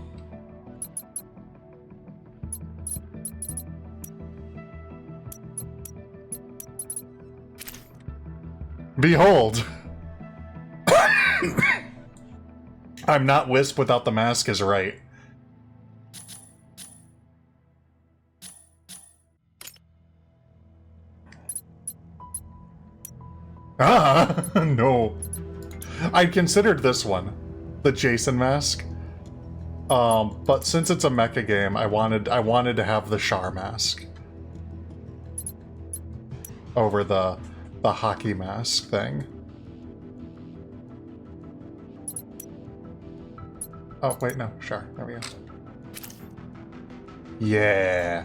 [SPEAKER 1] Behold! I'm not Wisp without the mask is right. Ah, no. I'd considered this one, the Jason mask, But since it's a mecha game, I wanted to have the Char mask over the hockey mask thing. Oh wait, no, Char. There we go. Yeah.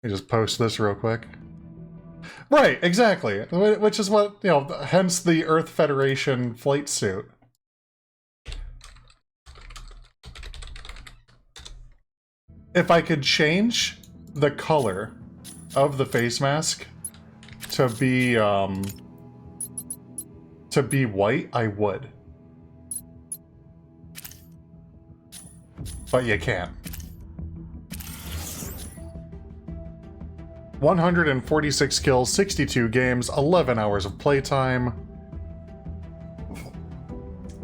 [SPEAKER 1] Let me just post this real quick. Right, exactly. Which is what, you know, hence the Earth Federation flight suit. If I could change the color of the face mask to be white, I would. But you can't. 146 kills, 62 games, 11 hours of playtime.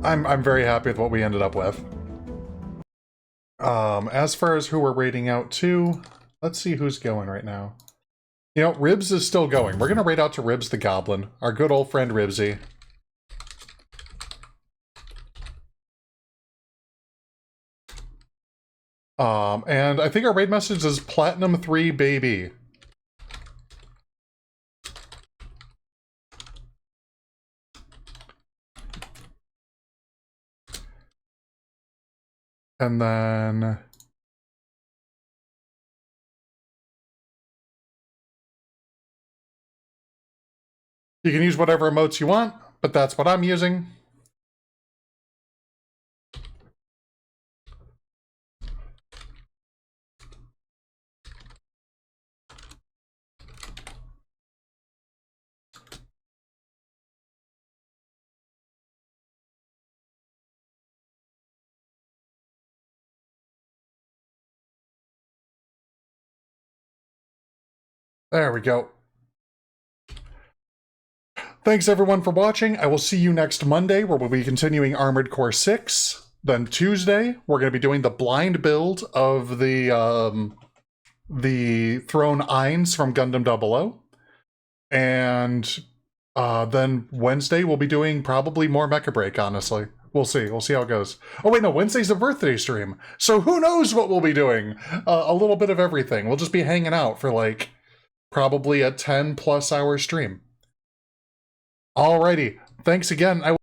[SPEAKER 1] I'm very happy with what we ended up with. As far as who we're rating out to, let's see who's going right now. You know, Ribs is still going. We're gonna rate out to Ribs the Goblin, our good old friend Ribsy. And I think our raid message is Platinum 3 Baby. And then... you can use whatever emotes you want, but that's what I'm using. There we go. Thanks everyone for watching. I will see you next Monday, where we'll be continuing Armored Core 6. Then Tuesday, we're going to be doing the blind build of the Throne Eins from Gundam 00. And then Wednesday, we'll be doing probably more MechaBreak, honestly. We'll see. We'll see how it goes. Oh wait, no, Wednesday's a birthday stream. So who knows what we'll be doing? A little bit of everything. We'll just be hanging out for like probably a 10+ hour stream. Alrighty, thanks again.